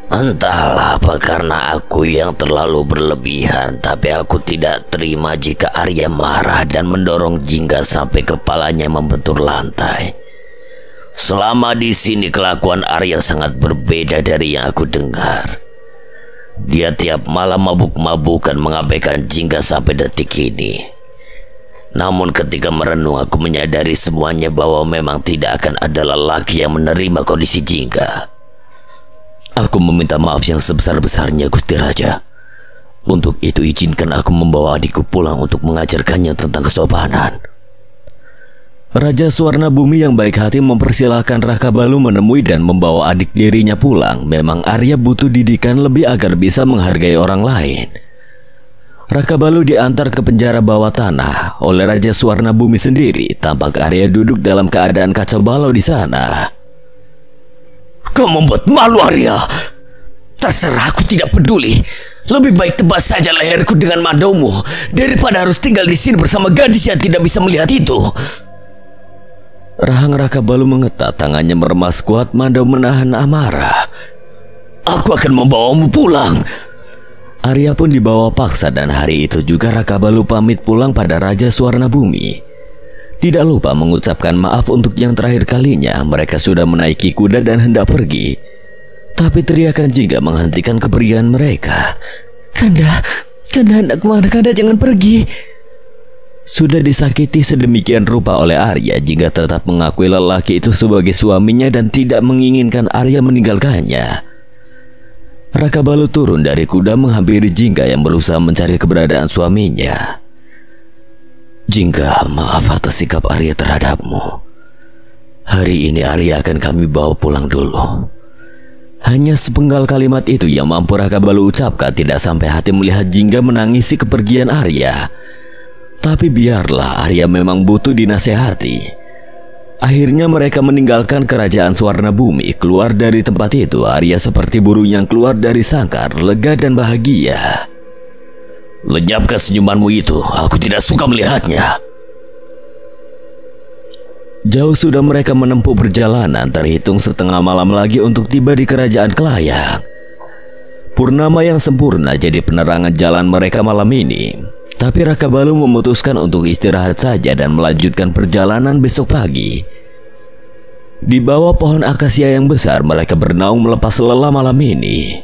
Entahlah apa karena aku yang terlalu berlebihan, tapi aku tidak terima jika Arya marah dan mendorong Jingga sampai kepalanya membentur lantai. Selama di sini kelakuan Arya sangat berbeda dari yang aku dengar. Dia tiap malam mabuk-mabukan mengabaikan Jingga sampai detik ini. Namun ketika merenung aku menyadari semuanya bahwa memang tidak akan ada lelaki yang menerima kondisi Jingga. Aku meminta maaf yang sebesar-besarnya, Gusti Raja. Untuk itu izinkan aku membawa adikku pulang untuk mengajarkannya tentang kesopanan. Raja Suwarna Bumi yang baik hati mempersilahkan Raka Balu menemui dan membawa adik dirinya pulang. Memang Arya butuh didikan lebih agar bisa menghargai orang lain. Raka Balu diantar ke penjara bawah tanah oleh Raja Suwarna Bumi sendiri. Tampak Arya duduk dalam keadaan kacau balau di sana. Kau membuat malu, Arya. Terserah, aku tidak peduli. Lebih baik tebas saja leherku dengan mandaumu daripada harus tinggal di sini bersama gadis yang tidak bisa melihat itu. Rahang Raka Balu mengetat, tangannya meremas kuat. Mandau menahan amarah. Aku akan membawamu pulang. Arya pun dibawa paksa dan hari itu juga Raka Balu pamit pulang pada Raja Suwarna Bumi. Tidak lupa mengucapkan maaf untuk yang terakhir kalinya. Mereka sudah menaiki kuda dan hendak pergi. Tapi teriakan Jingga menghentikan kepergian mereka. Kanda hendak kemana? Kanda jangan pergi. Sudah disakiti sedemikian rupa oleh Arya, Jingga tetap mengakui lelaki itu sebagai suaminya dan tidak menginginkan Arya meninggalkannya. Raka Balu turun dari kuda menghampiri Jingga yang berusaha mencari keberadaan suaminya. Jingga, maaf atas sikap Arya terhadapmu. Hari ini Arya akan kami bawa pulang dulu. Hanya sepenggal kalimat itu yang mampu Raka Balu ucapkan, tidak sampai hati melihat Jingga menangisi kepergian Arya. Tapi biarlah, Arya memang butuh dinasehati. Akhirnya mereka meninggalkan kerajaan Suwarna Bumi. Keluar dari tempat itu, Arya seperti burung yang keluar dari sangkar, lega dan bahagia. Lenyapkan senyumanmu itu, aku tidak suka melihatnya. Jauh sudah mereka menempuh perjalanan, terhitung setengah malam lagi untuk tiba di kerajaan Kelayang. Purnama yang sempurna jadi penerangan jalan mereka malam ini. Tapi Raka Balu memutuskan untuk istirahat saja dan melanjutkan perjalanan besok pagi. Di bawah pohon akasia yang besar, mereka bernaung melepas lelah malam ini.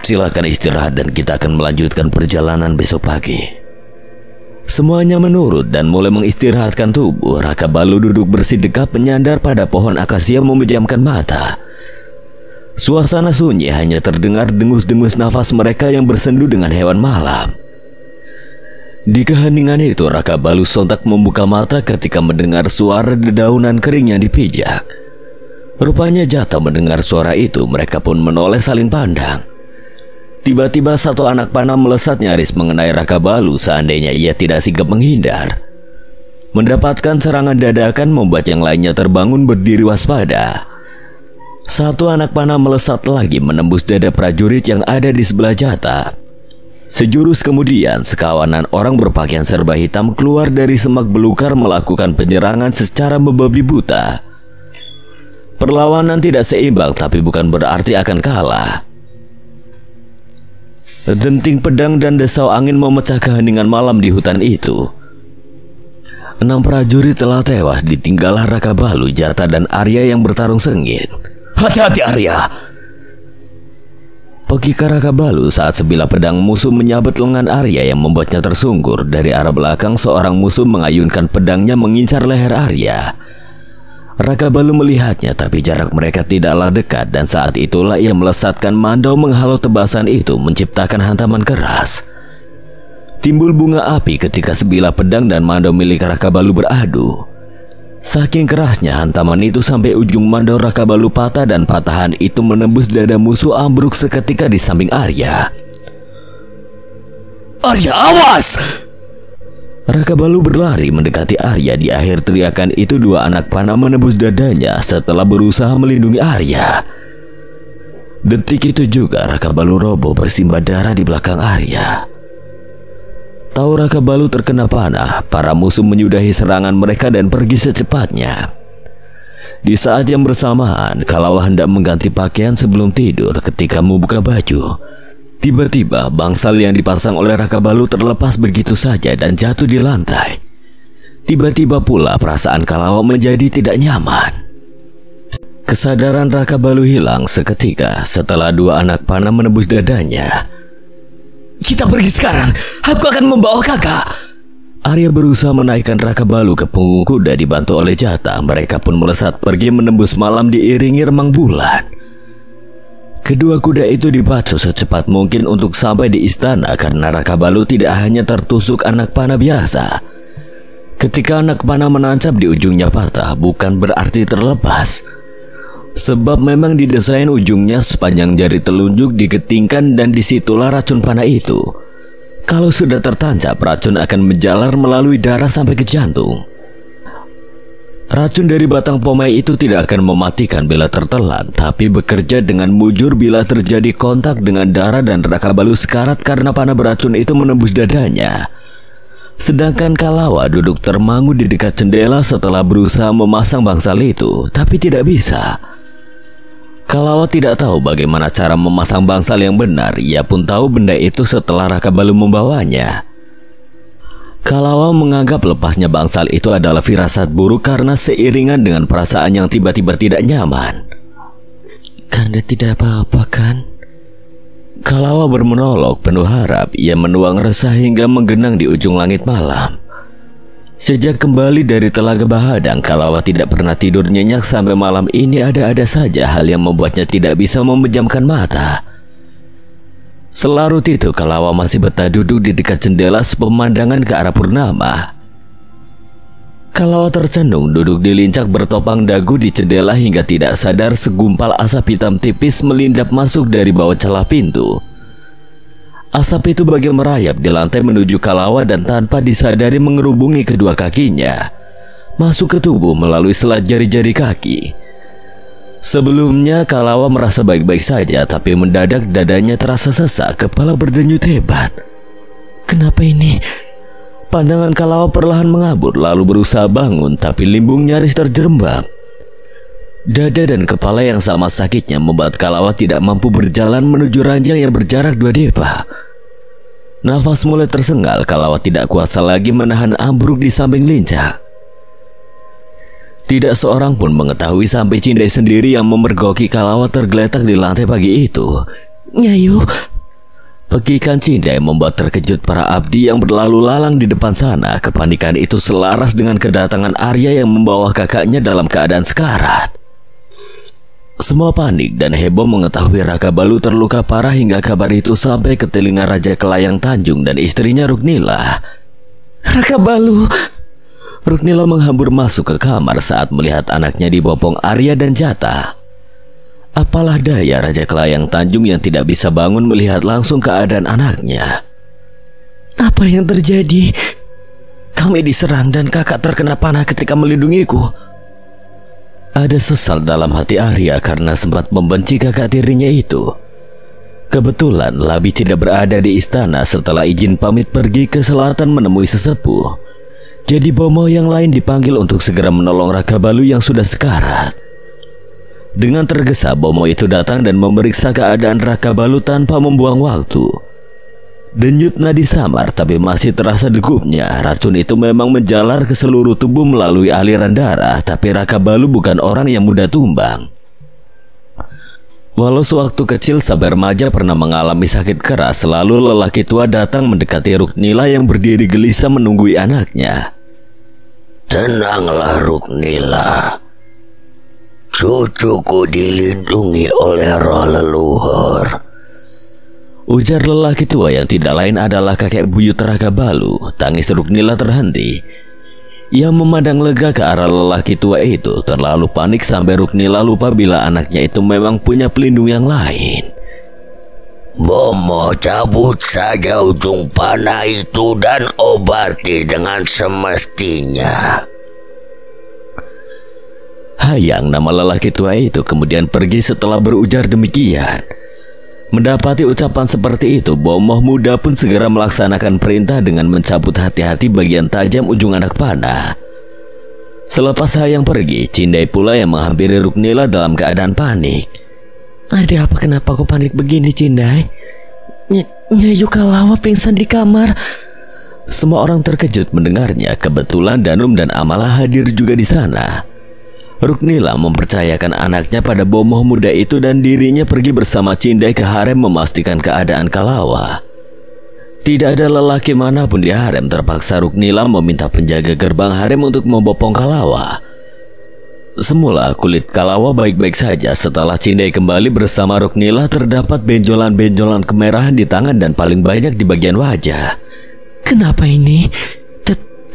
Silakan istirahat dan kita akan melanjutkan perjalanan besok pagi. Semuanya menurut dan mulai mengistirahatkan tubuh. Raka Balu duduk bersih-dekap menyandar pada pohon akasia memejamkan mata. Suasana sunyi, hanya terdengar dengus-dengus nafas mereka yang bersendu dengan hewan malam. Di keheningan itu, Raka Balu sontak membuka mata ketika mendengar suara dedaunan kering yang dipijak. Rupanya Jata mendengar suara itu. Mereka pun menoleh saling pandang. Tiba-tiba satu anak panah melesat nyaris mengenai Raka Balu. Seandainya ia tidak sigap menghindar, mendapatkan serangan dadakan membuat yang lainnya terbangun berdiri waspada. Satu anak panah melesat lagi menembus dada prajurit yang ada di sebelah Jata. Sejurus kemudian, sekawanan orang berpakaian serba hitam keluar dari semak belukar melakukan penyerangan secara membabi buta. Perlawanan tidak seimbang, tapi bukan berarti akan kalah. Denting pedang dan desau angin memecah keheningan malam di hutan itu. 6 prajurit telah tewas, ditinggallah Raka Balu, Jata dan Arya yang bertarung sengit. Hati-hati Arya! Pekika Raka Balu saat sebilah pedang musuh menyabet lengan Arya yang membuatnya tersungkur. Dari arah belakang, seorang musuh mengayunkan pedangnya mengincar leher Arya. Raka Balu melihatnya, tapi jarak mereka tidaklah dekat, dan saat itulah ia melesatkan mandau menghalau tebasan itu, menciptakan hantaman keras. Timbul bunga api ketika sebilah pedang dan mandau milik Raka Balu beradu. Saking kerasnya hantaman itu sampai ujung mandau Raka Balu patah, dan patahan itu menembus dada musuh ambruk seketika di samping Arya. Arya, awas! Raka Balu berlari mendekati Arya. Di akhir teriakan itu, 2 anak panah menembus dadanya setelah berusaha melindungi Arya. Detik itu juga Raka Balu roboh bersimbah darah di belakang Arya. Tahu Raka Balu terkena panah, para musuh menyudahi serangan mereka dan pergi secepatnya. Di saat yang bersamaan, Kalawa hendak mengganti pakaian sebelum tidur. Ketika membuka baju, tiba-tiba bangsal yang dipasang oleh Raka Balu terlepas begitu saja dan jatuh di lantai. Tiba-tiba pula perasaan Kalawa menjadi tidak nyaman. Kesadaran Raka Balu hilang seketika setelah 2 anak panah menembus dadanya. Kita pergi sekarang, aku akan membawa kakak. Arya berusaha menaikkan Raka Balu ke punggung kuda dibantu oleh Jata. Mereka pun melesat pergi menembus malam diiringi remang bulan. Kedua kuda itu dipacu secepat mungkin untuk sampai di istana, karena Raka Balu tidak hanya tertusuk anak panah biasa, Ketika anak panah menancap di ujungnya patah, bukan berarti terlepas. Sebab memang didesain ujungnya sepanjang jari telunjuk diketingkan dan disitulah racun panah itu. Kalau sudah tertancap, racun akan menjalar melalui darah sampai ke jantung. Racun dari batang pomai itu tidak akan mematikan bila tertelan, tapi bekerja dengan mujur bila terjadi kontak dengan darah, dan Rakabalu sekarat karena panah beracun itu menembus dadanya. Sedangkan Kalawa duduk termangu di dekat jendela setelah berusaha memasang bangsal itu, tapi tidak bisa. Kalawa tidak tahu bagaimana cara memasang bangsal yang benar. Ia pun tahu benda itu setelah Rakabalu membawanya. Kalawa menganggap lepasnya bangsal itu adalah firasat buruk karena seiringan dengan perasaan yang tiba-tiba tidak nyaman. Kanda tidak apa-apa kan? Kalawa bermonolog penuh harap. Ia menuang resah hingga menggenang di ujung langit malam. Sejak kembali dari Telaga Bahadang, Kalawa tidak pernah tidur nyenyak sampai malam ini. Ada-ada saja hal yang membuatnya tidak bisa memejamkan mata. Selarut itu Kalawa masih betah duduk di dekat jendela sepemandangan ke arah purnama. Kalawa tercenung duduk di lincak bertopang dagu di jendela hingga tidak sadar segumpal asap hitam tipis melindap masuk dari bawah celah pintu. Asap itu bagai merayap di lantai menuju Kalawa dan tanpa disadari mengerubungi kedua kakinya, masuk ke tubuh melalui selat jari-jari kaki. Sebelumnya Kalawa merasa baik-baik saja, tapi mendadak dadanya terasa sesak, kepala berdenyut hebat. Kenapa ini? Pandangan Kalawa perlahan mengabur, lalu berusaha bangun, tapi limbung nyaris terjerembab. Dada dan kepala yang sama sakitnya membuat Kalawa tidak mampu berjalan menuju ranjang yang berjarak 2 depa. Nafas mulai tersengal, Kalawa tidak kuasa lagi menahan ambruk di samping lincak. Tidak seorang pun mengetahui sampai Cindai sendiri yang memergoki Kalawa tergeletak di lantai pagi itu. Nyayu, Pekikan Cindai membuat terkejut para abdi yang berlalu lalang di depan sana. Kepanikan itu selaras dengan kedatangan Arya yang membawa kakaknya dalam keadaan sekarat. Semua panik dan heboh mengetahui Rakabalu terluka parah hingga kabar itu sampai ke telinga Raja Kelayang Tanjung dan istrinya Ruknila. Rakabalu! Ruknila menghambur masuk ke kamar saat melihat anaknya dibopong Arya dan Jata. Apalah daya Raja Kelayang Tanjung yang tidak bisa bangun melihat langsung keadaan anaknya. Apa yang terjadi? Kami diserang dan kakak terkena panah ketika melindungiku. Ada sesal dalam hati Arya karena sempat membenci kakak tirinya itu. Kebetulan Labi tidak berada di istana setelah izin pamit pergi ke selatan menemui sesepuh. Jadi Bomo yang lain dipanggil untuk segera menolong Rakabalu yang sudah sekarat. Dengan tergesa Bomo itu datang dan memeriksa keadaan Rakabalu tanpa membuang waktu. Denyut nadi samar tapi masih terasa degupnya. Racun itu memang menjalar ke seluruh tubuh melalui aliran darah, tapi Rakabalu bukan orang yang mudah tumbang. Walau sewaktu kecil sampai remaja pernah mengalami sakit keras, selalu lelaki tua datang mendekati Ruknila yang berdiri gelisah menunggui anaknya. Tenanglah Ruknila. Cucuku dilindungi oleh roh leluhur, ujar lelaki tua yang tidak lain adalah kakek buyut Rakabalu. Tangis Ruknila terhenti. Ia memandang lega ke arah lelaki tua itu. Terlalu panik sampai Ruknila lupa bila anaknya itu memang punya pelindung yang lain. Bomo, cabut saja ujung panah itu dan obati dengan semestinya. Hayang nama lelaki tua itu kemudian pergi setelah berujar demikian. Mendapati ucapan seperti itu, Bomoh muda pun segera melaksanakan perintah dengan mencabut hati-hati bagian tajam ujung anak panah. Selepas Hayang pergi, Cindai pula yang menghampiri Ruknila dalam keadaan panik. Ada apa, kenapa kau panik begini Cindai? Nyayu Kalawa pingsan di kamar. Semua orang terkejut mendengarnya. Kebetulan Danum dan Amala hadir juga di sana. Ruknila mempercayakan anaknya pada Bomoh muda itu dan dirinya pergi bersama Cindai ke harem memastikan keadaan Kalawa. Tidak ada lelaki manapun di harem. Terpaksa Ruknila meminta penjaga gerbang harem untuk membopong Kalawa. Semula kulit Kalawa baik-baik saja. Setelah Cindai kembali bersama Ruknila, terdapat benjolan-benjolan kemerahan di tangan dan paling banyak di bagian wajah. Kenapa ini?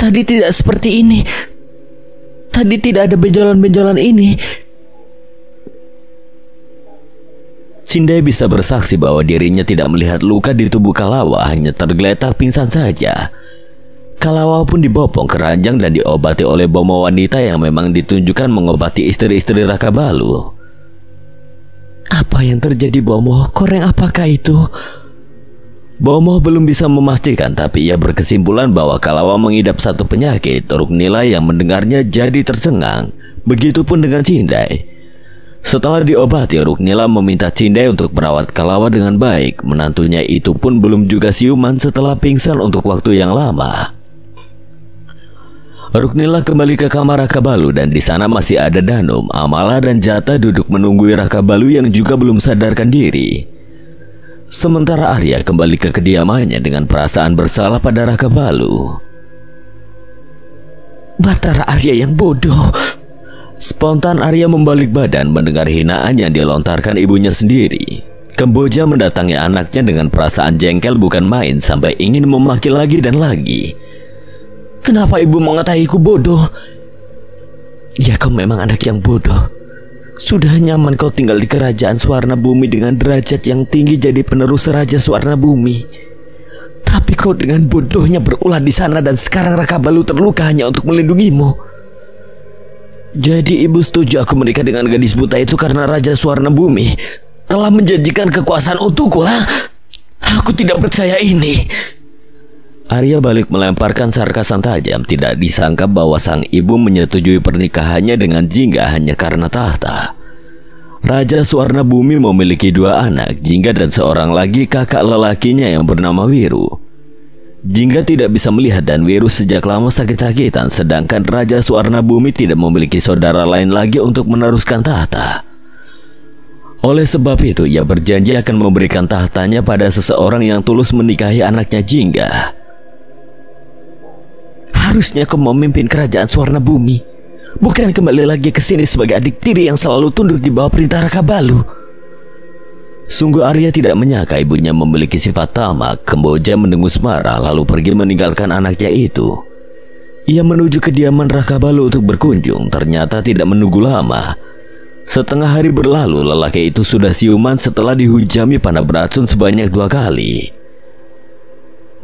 Tadi tidak seperti ini. Tadi tidak ada benjolan-benjolan ini. Cindai bisa bersaksi bahwa dirinya tidak melihat luka di tubuh Kalawa, hanya tergeletak pingsan saja. Kalawa pun dibopong ke ranjang dan diobati oleh Bomo wanita yang memang ditunjukkan mengobati istri-istri Raka Balu. Apa yang terjadi, Bomo? Koreng apakah itu? Bomo belum bisa memastikan, tapi ia berkesimpulan bahwa Kalawa mengidap satu penyakit. Ruknila yang mendengarnya jadi tercengang. Begitupun dengan Cindai. Setelah diobati, Ruknila meminta Cindai untuk merawat Kalawa dengan baik. Menantunya itu pun belum juga siuman setelah pingsan untuk waktu yang lama. Ruknila kembali ke kamar Raka Balu dan di sana masih ada Danum, Amala dan Jata duduk menunggui Raka Balu yang juga belum sadarkan diri. Sementara Arya kembali ke kediamannya dengan perasaan bersalah pada Raka Balu. Batara Arya yang bodoh. Spontan Arya membalik badan mendengar hinaan yang dilontarkan ibunya sendiri. Kemboja mendatangi anaknya dengan perasaan jengkel bukan main sampai ingin memaki lagi dan lagi. Kenapa ibu mengatakan bodoh? Ya, kau memang anak yang bodoh. Sudah nyaman kau tinggal di kerajaan Swarna Bumi dengan derajat yang tinggi jadi penerus Raja Swarna Bumi. Tapi kau dengan bodohnya berulah di sana dan sekarang Raka Balu terluka hanya untuk melindungimu. Jadi ibu setuju aku menikah dengan gadis buta itu karena Raja Swarna Bumi telah menjanjikan kekuasaan untukku, ha? Aku tidak percaya ini. Arya balik melemparkan sarkasan tajam. Tidak disangka bahwa sang ibu menyetujui pernikahannya dengan Jingga hanya karena tahta. Raja Swarna Bumi memiliki 2 anak, Jingga dan seorang lagi kakak lelakinya yang bernama Wiru. Jingga tidak bisa melihat dan Wiru sejak lama sakit-sakitan, sedangkan Raja Swarna Bumi tidak memiliki saudara lain lagi untuk meneruskan tahta. Oleh sebab itu, ia berjanji akan memberikan tahtanya pada seseorang yang tulus menikahi anaknya Jingga. Harusnya kau memimpin kerajaan Swarna Bumi, bukan kembali lagi ke sini sebagai adik tiri yang selalu tunduk di bawah perintah Raka Balu. Sungguh Arya tidak menyangka ibunya memiliki sifat tamak. Kemboja mendengus marah lalu pergi meninggalkan anaknya itu. Ia menuju kediaman Raka Balu untuk berkunjung. Ternyata tidak menunggu lama. Setengah hari berlalu, lelaki itu sudah siuman setelah dihujami panah beracun sebanyak 2 kali.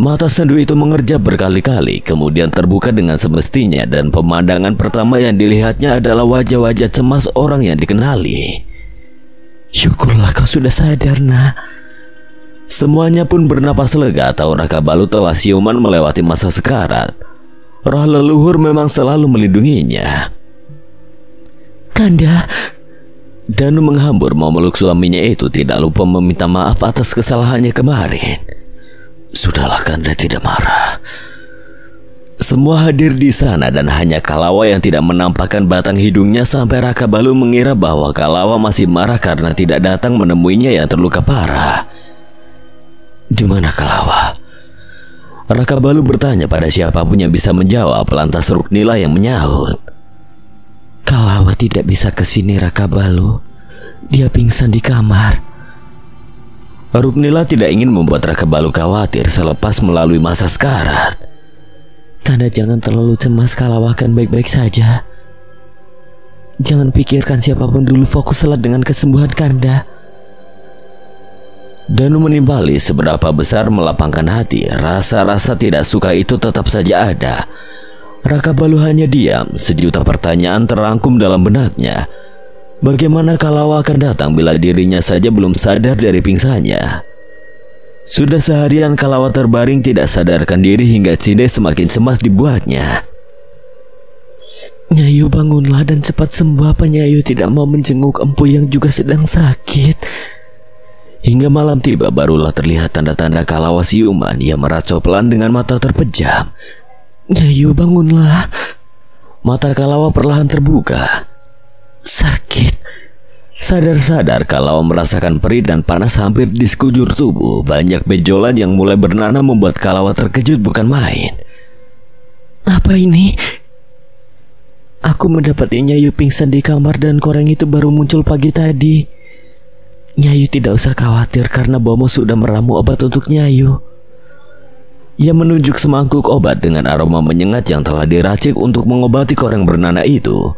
Mata sendu itu mengerjap berkali-kali, kemudian terbuka dengan semestinya, dan pemandangan pertama yang dilihatnya adalah wajah-wajah cemas orang yang dikenali. Syukurlah kau sudah sadar, nak. Semuanya pun bernapas lega tahu Raka Balu telah siuman melewati masa sekarat. Roh leluhur memang selalu melindunginya. Kanda. Danu menghambur memeluk suaminya itu, tidak lupa meminta maaf atas kesalahannya kemarin. Sudahlah Kanda, tidak marah. Semua hadir di sana dan hanya Kalawa yang tidak menampakkan batang hidungnya sampai Raka Balu mengira bahwa Kalawa masih marah karena tidak datang menemuinya yang terluka parah. Di mana Kalawa? Raka Balu bertanya pada siapapun yang bisa menjawab, lantas Ruknila yang menyahut. Kalawa tidak bisa ke sini, Raka Balu. Dia pingsan di kamar. Ruknila tidak ingin membuat Raka Balu khawatir selepas melalui masa sekarat. Kanda jangan terlalu cemas, Kalawa akan baik-baik saja. Jangan pikirkan siapapun dulu, fokuslah dengan kesembuhan Kanda. Danu menimbali seberapa besar melapangkan hati. Rasa-rasa tidak suka itu tetap saja ada. Raka Balu hanya diam. Sejuta pertanyaan terangkum dalam benaknya. Bagaimana Kalawa akan datang bila dirinya saja belum sadar dari pingsannya? Sudah seharian Kalawa terbaring tidak sadarkan diri hingga Cindai semakin cemas dibuatnya. Nyayu, bangunlah dan cepat sembuh. Apa Nyayu tidak mau menjenguk empu yang juga sedang sakit? Hingga malam tiba barulah terlihat tanda-tanda Kalawa siuman. Ia meracau pelan dengan mata terpejam. Nyayu, bangunlah. Mata Kalawa perlahan terbuka. Sakit. Sadar-sadar Kalawa merasakan perih dan panas hampir di sekujur tubuh. Banyak benjolan yang mulai bernanam membuat Kalawa terkejut bukan main. Apa ini? Aku mendapati Nyayu pingsan di kamar dan koreng itu baru muncul pagi tadi. Nyayu tidak usah khawatir karena Bomo sudah meramu obat untuk Nyayu. Ia menunjuk semangkuk obat dengan aroma menyengat yang telah diracik untuk mengobati koreng bernanah itu.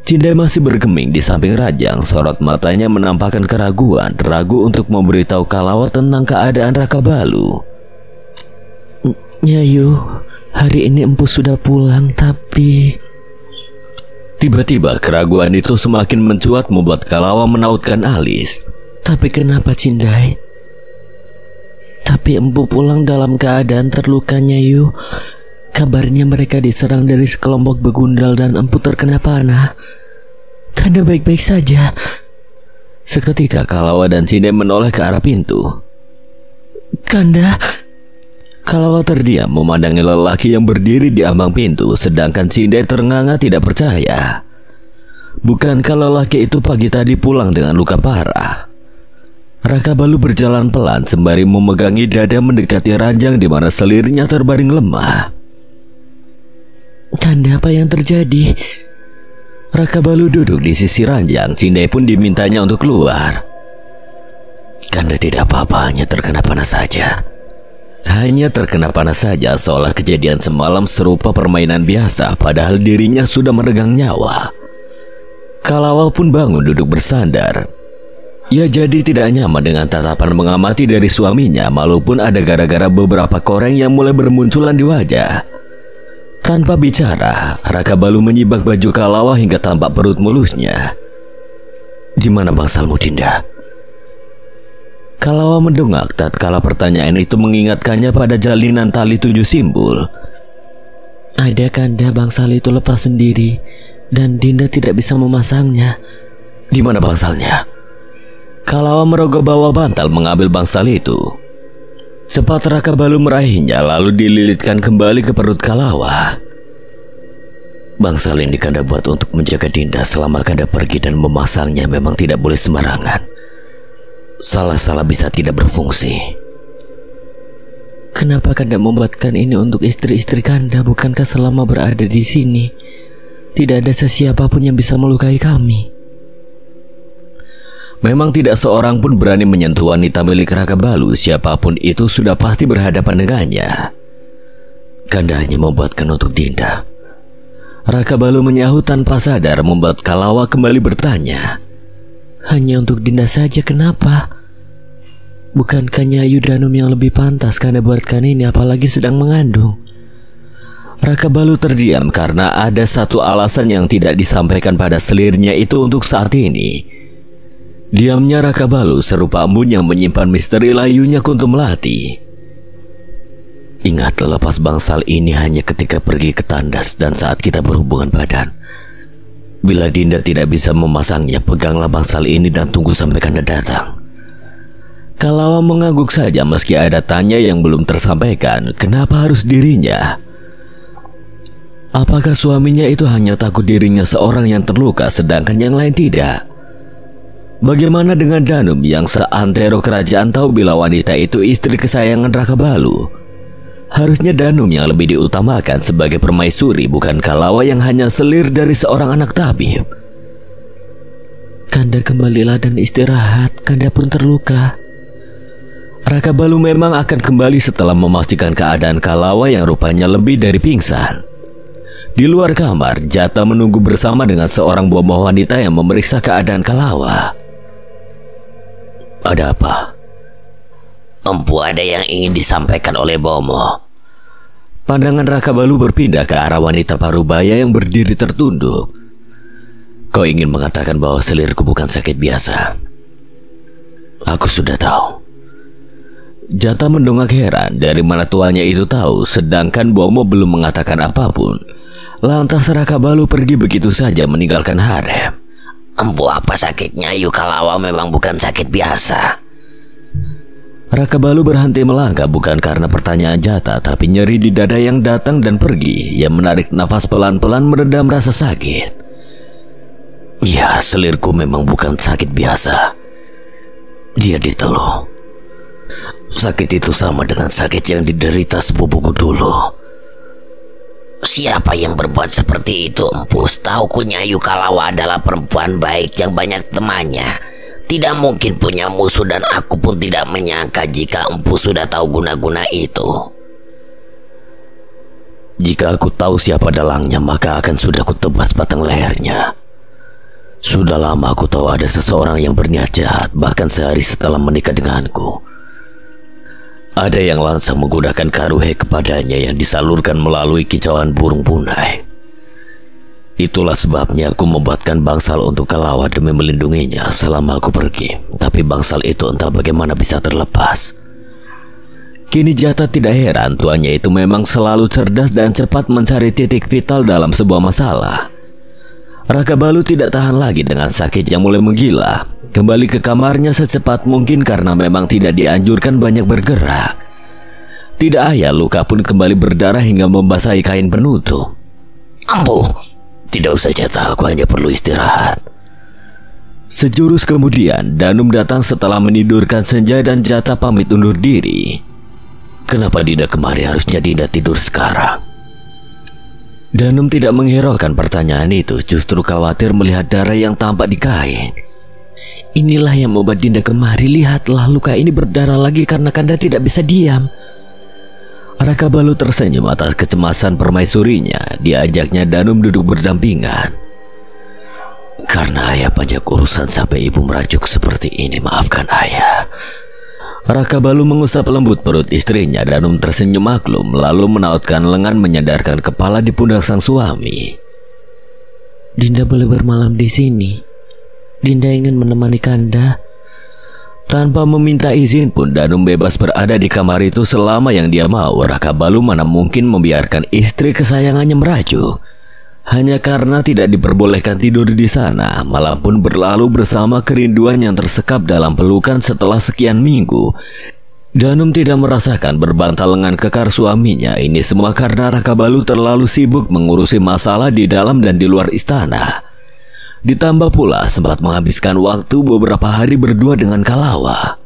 Cindai masih bergeming di samping Rajang. Sorot matanya menampakkan keraguan, ragu untuk memberitahu Kalawa tentang keadaan Raka Balu. Nyayu, hari ini Empu sudah pulang, tapi... Tiba-tiba keraguan itu semakin mencuat membuat Kalawa menautkan alis. Tapi kenapa, Cindai? Tapi Empu pulang dalam keadaan terluka, Nyayu. Kabarnya mereka diserang dari sekelompok begundal dan Empu terkena panah. Kanda baik-baik saja. Seketika Kalawa dan Cindai menoleh ke arah pintu. Kanda. Kalawa terdiam memandangi lelaki yang berdiri di ambang pintu, sedangkan Cindai ternganga tidak percaya. Bukankah lelaki itu pagi tadi pulang dengan luka parah? Raka Balu berjalan pelan sembari memegangi dada mendekati ranjang di mana selirnya terbaring lemah. Kanda, apa yang terjadi? Raka Balu duduk di sisi ranjang. Cindai pun dimintanya untuk keluar. Kanda tidak apa-apa, hanya terkena panas saja. Hanya terkena panas saja, seolah kejadian semalam serupa permainan biasa, padahal dirinya sudah meregang nyawa. Kalawa pun bangun duduk bersandar. Ia jadi tidak nyaman dengan tatapan mengamati dari suaminya, walaupun ada gara-gara beberapa koreng yang mulai bermunculan di wajah. Tanpa bicara, Raka Balu menyibak baju Kalawa hingga tampak perut mulusnya. Di mana bangsalmu, Dinda? Kalawa mendongak tatkala pertanyaan itu mengingatkannya pada jalinan tali 7 simbol. Ada, Kanda, bangsal itu lepas sendiri dan Dinda tidak bisa memasangnya. Di mana bangsalnya? Kalawa merogoh bawa bantal mengambil bangsal itu. Cepat Raka Balu meraihnya lalu dililitkan kembali ke perut Kalawa. Bangsal ini Kanda buat untuk menjaga Dinda selama Kanda pergi, dan memasangnya memang tidak boleh sembarangan. Salah-salah bisa tidak berfungsi. Kenapa Kanda membuatkan ini untuk istri-istri Kanda? Bukankah selama berada di sini tidak ada sesiapa pun yang bisa melukai kami? Memang tidak seorang pun berani menyentuh wanita milik Raka Balu. Siapapun itu sudah pasti berhadapan dengannya. Kanda hanya membuatkan untuk Dinda. Raka Balu menyahut tanpa sadar, membuat Kalawa kembali bertanya. Hanya untuk Dinda saja, kenapa? Bukankah Nyayu Danum yang lebih pantas Kanda buatkan ini, apalagi sedang mengandung? Raka Balu terdiam karena ada satu alasan yang tidak disampaikan pada selirnya itu untuk saat ini. Diamnya Raka Balu serupa embun yang menyimpan misteri layunya Kuntum Melati. Ingat, lepas bangsal ini hanya ketika pergi ke tandas dan saat kita berhubungan badan. Bila Dinda tidak bisa memasangnya, peganglah bangsal ini dan tunggu sampai Kanda datang. Kalawa mengangguk saja meski ada tanya yang belum tersampaikan. Kenapa harus dirinya? Apakah suaminya itu hanya takut dirinya seorang yang terluka sedangkan yang lain tidak? Bagaimana dengan Danum yang seantero kerajaan tahu bila wanita itu istri kesayangan Raka Balu? Harusnya Danum yang lebih diutamakan sebagai permaisuri, bukan Kalawa yang hanya selir dari seorang anak tabib. Kanda kembalilah dan istirahat, Kanda pun terluka. Raka Balu memang akan kembali setelah memastikan keadaan Kalawa yang rupanya lebih dari pingsan. Di luar kamar, Jata menunggu bersama dengan seorang bomoh wanita yang memeriksa keadaan Kalawa. Ada apa? Empu, ada yang ingin disampaikan oleh Bomo. Pandangan Raka Balu berpindah ke arah wanita parubaya yang berdiri tertunduk. Kau ingin mengatakan bahwa selirku bukan sakit biasa? Aku sudah tahu. Jata mendongak heran dari mana tuannya itu tahu, sedangkan Bomo belum mengatakan apapun. Lantas Raka Balu pergi begitu saja meninggalkan harem. Empu, apa sakitnya Yu Kalawa memang bukan sakit biasa. Raka Balu berhenti melangkah bukan karena pertanyaan Jata, tapi nyeri di dada yang datang dan pergi. Ia menarik nafas pelan-pelan meredam rasa sakit. Ya, selirku memang bukan sakit biasa. Dia diteluh. Sakit itu sama dengan sakit yang diderita sepupuku dulu. Siapa yang berbuat seperti itu, Empu? Setauku Nyayu Kalawa adalah perempuan baik yang banyak temannya. Tidak mungkin punya musuh, dan aku pun tidak menyangka jika Empu sudah tahu guna-guna itu. Jika aku tahu siapa dalangnya, maka akan sudah kutebas batang lehernya. Sudah lama aku tahu ada seseorang yang berniat jahat, bahkan sehari setelah menikah denganku. Ada yang langsung menggunakan karuhe kepadanya yang disalurkan melalui kicauan burung punai. Itulah sebabnya aku membuatkan bangsal untuk Kalawa demi melindunginya selama aku pergi. Tapi bangsal itu entah bagaimana bisa terlepas. Kini Jata tidak heran tuannya itu memang selalu cerdas dan cepat mencari titik vital dalam sebuah masalah. Raka Balu tidak tahan lagi dengan sakit yang mulai menggila. Kembali ke kamarnya secepat mungkin karena memang tidak dianjurkan banyak bergerak. Tidak ayal luka pun kembali berdarah hingga membasahi kain penutup. Ampuh, tidak usah Jata, aku hanya perlu istirahat. Sejurus kemudian, Danum datang setelah menidurkan Senja dan Jata pamit undur diri. Kenapa Dinda kemari? Harusnya Dinda tidur sekarang. Danum tidak menghiraukan pertanyaan itu, justru khawatir melihat darah yang tampak di kain. Inilah yang membuat Dinda kemari. Lihatlah, luka ini berdarah lagi karena Kanda tidak bisa diam. Raka Balu tersenyum atas kecemasan permaisurinya. Diajaknya Danum duduk berdampingan. Karena ayah banyak urusan sampai ibu merajuk seperti ini. Maafkan ayah. Raka Balu mengusap lembut perut istrinya. Danum tersenyum maklum, lalu menautkan lengan menyandarkan kepala di pundak sang suami. Dinda boleh bermalam di sini. Dinda ingin menemani Kanda. Tanpa meminta izin pun Danum bebas berada di kamar itu selama yang dia mau. Raka Balu mana mungkin membiarkan istri kesayangannya merajuk. Hanya karena tidak diperbolehkan tidur di sana, malam pun berlalu bersama kerinduan yang tersekap dalam pelukan setelah sekian minggu. Danum tidak merasakan berbantal lengan kekar suaminya. Ini semua karena Raka Balu terlalu sibuk mengurusi masalah di dalam dan di luar istana. Ditambah pula sempat menghabiskan waktu beberapa hari berdua dengan Kalawa.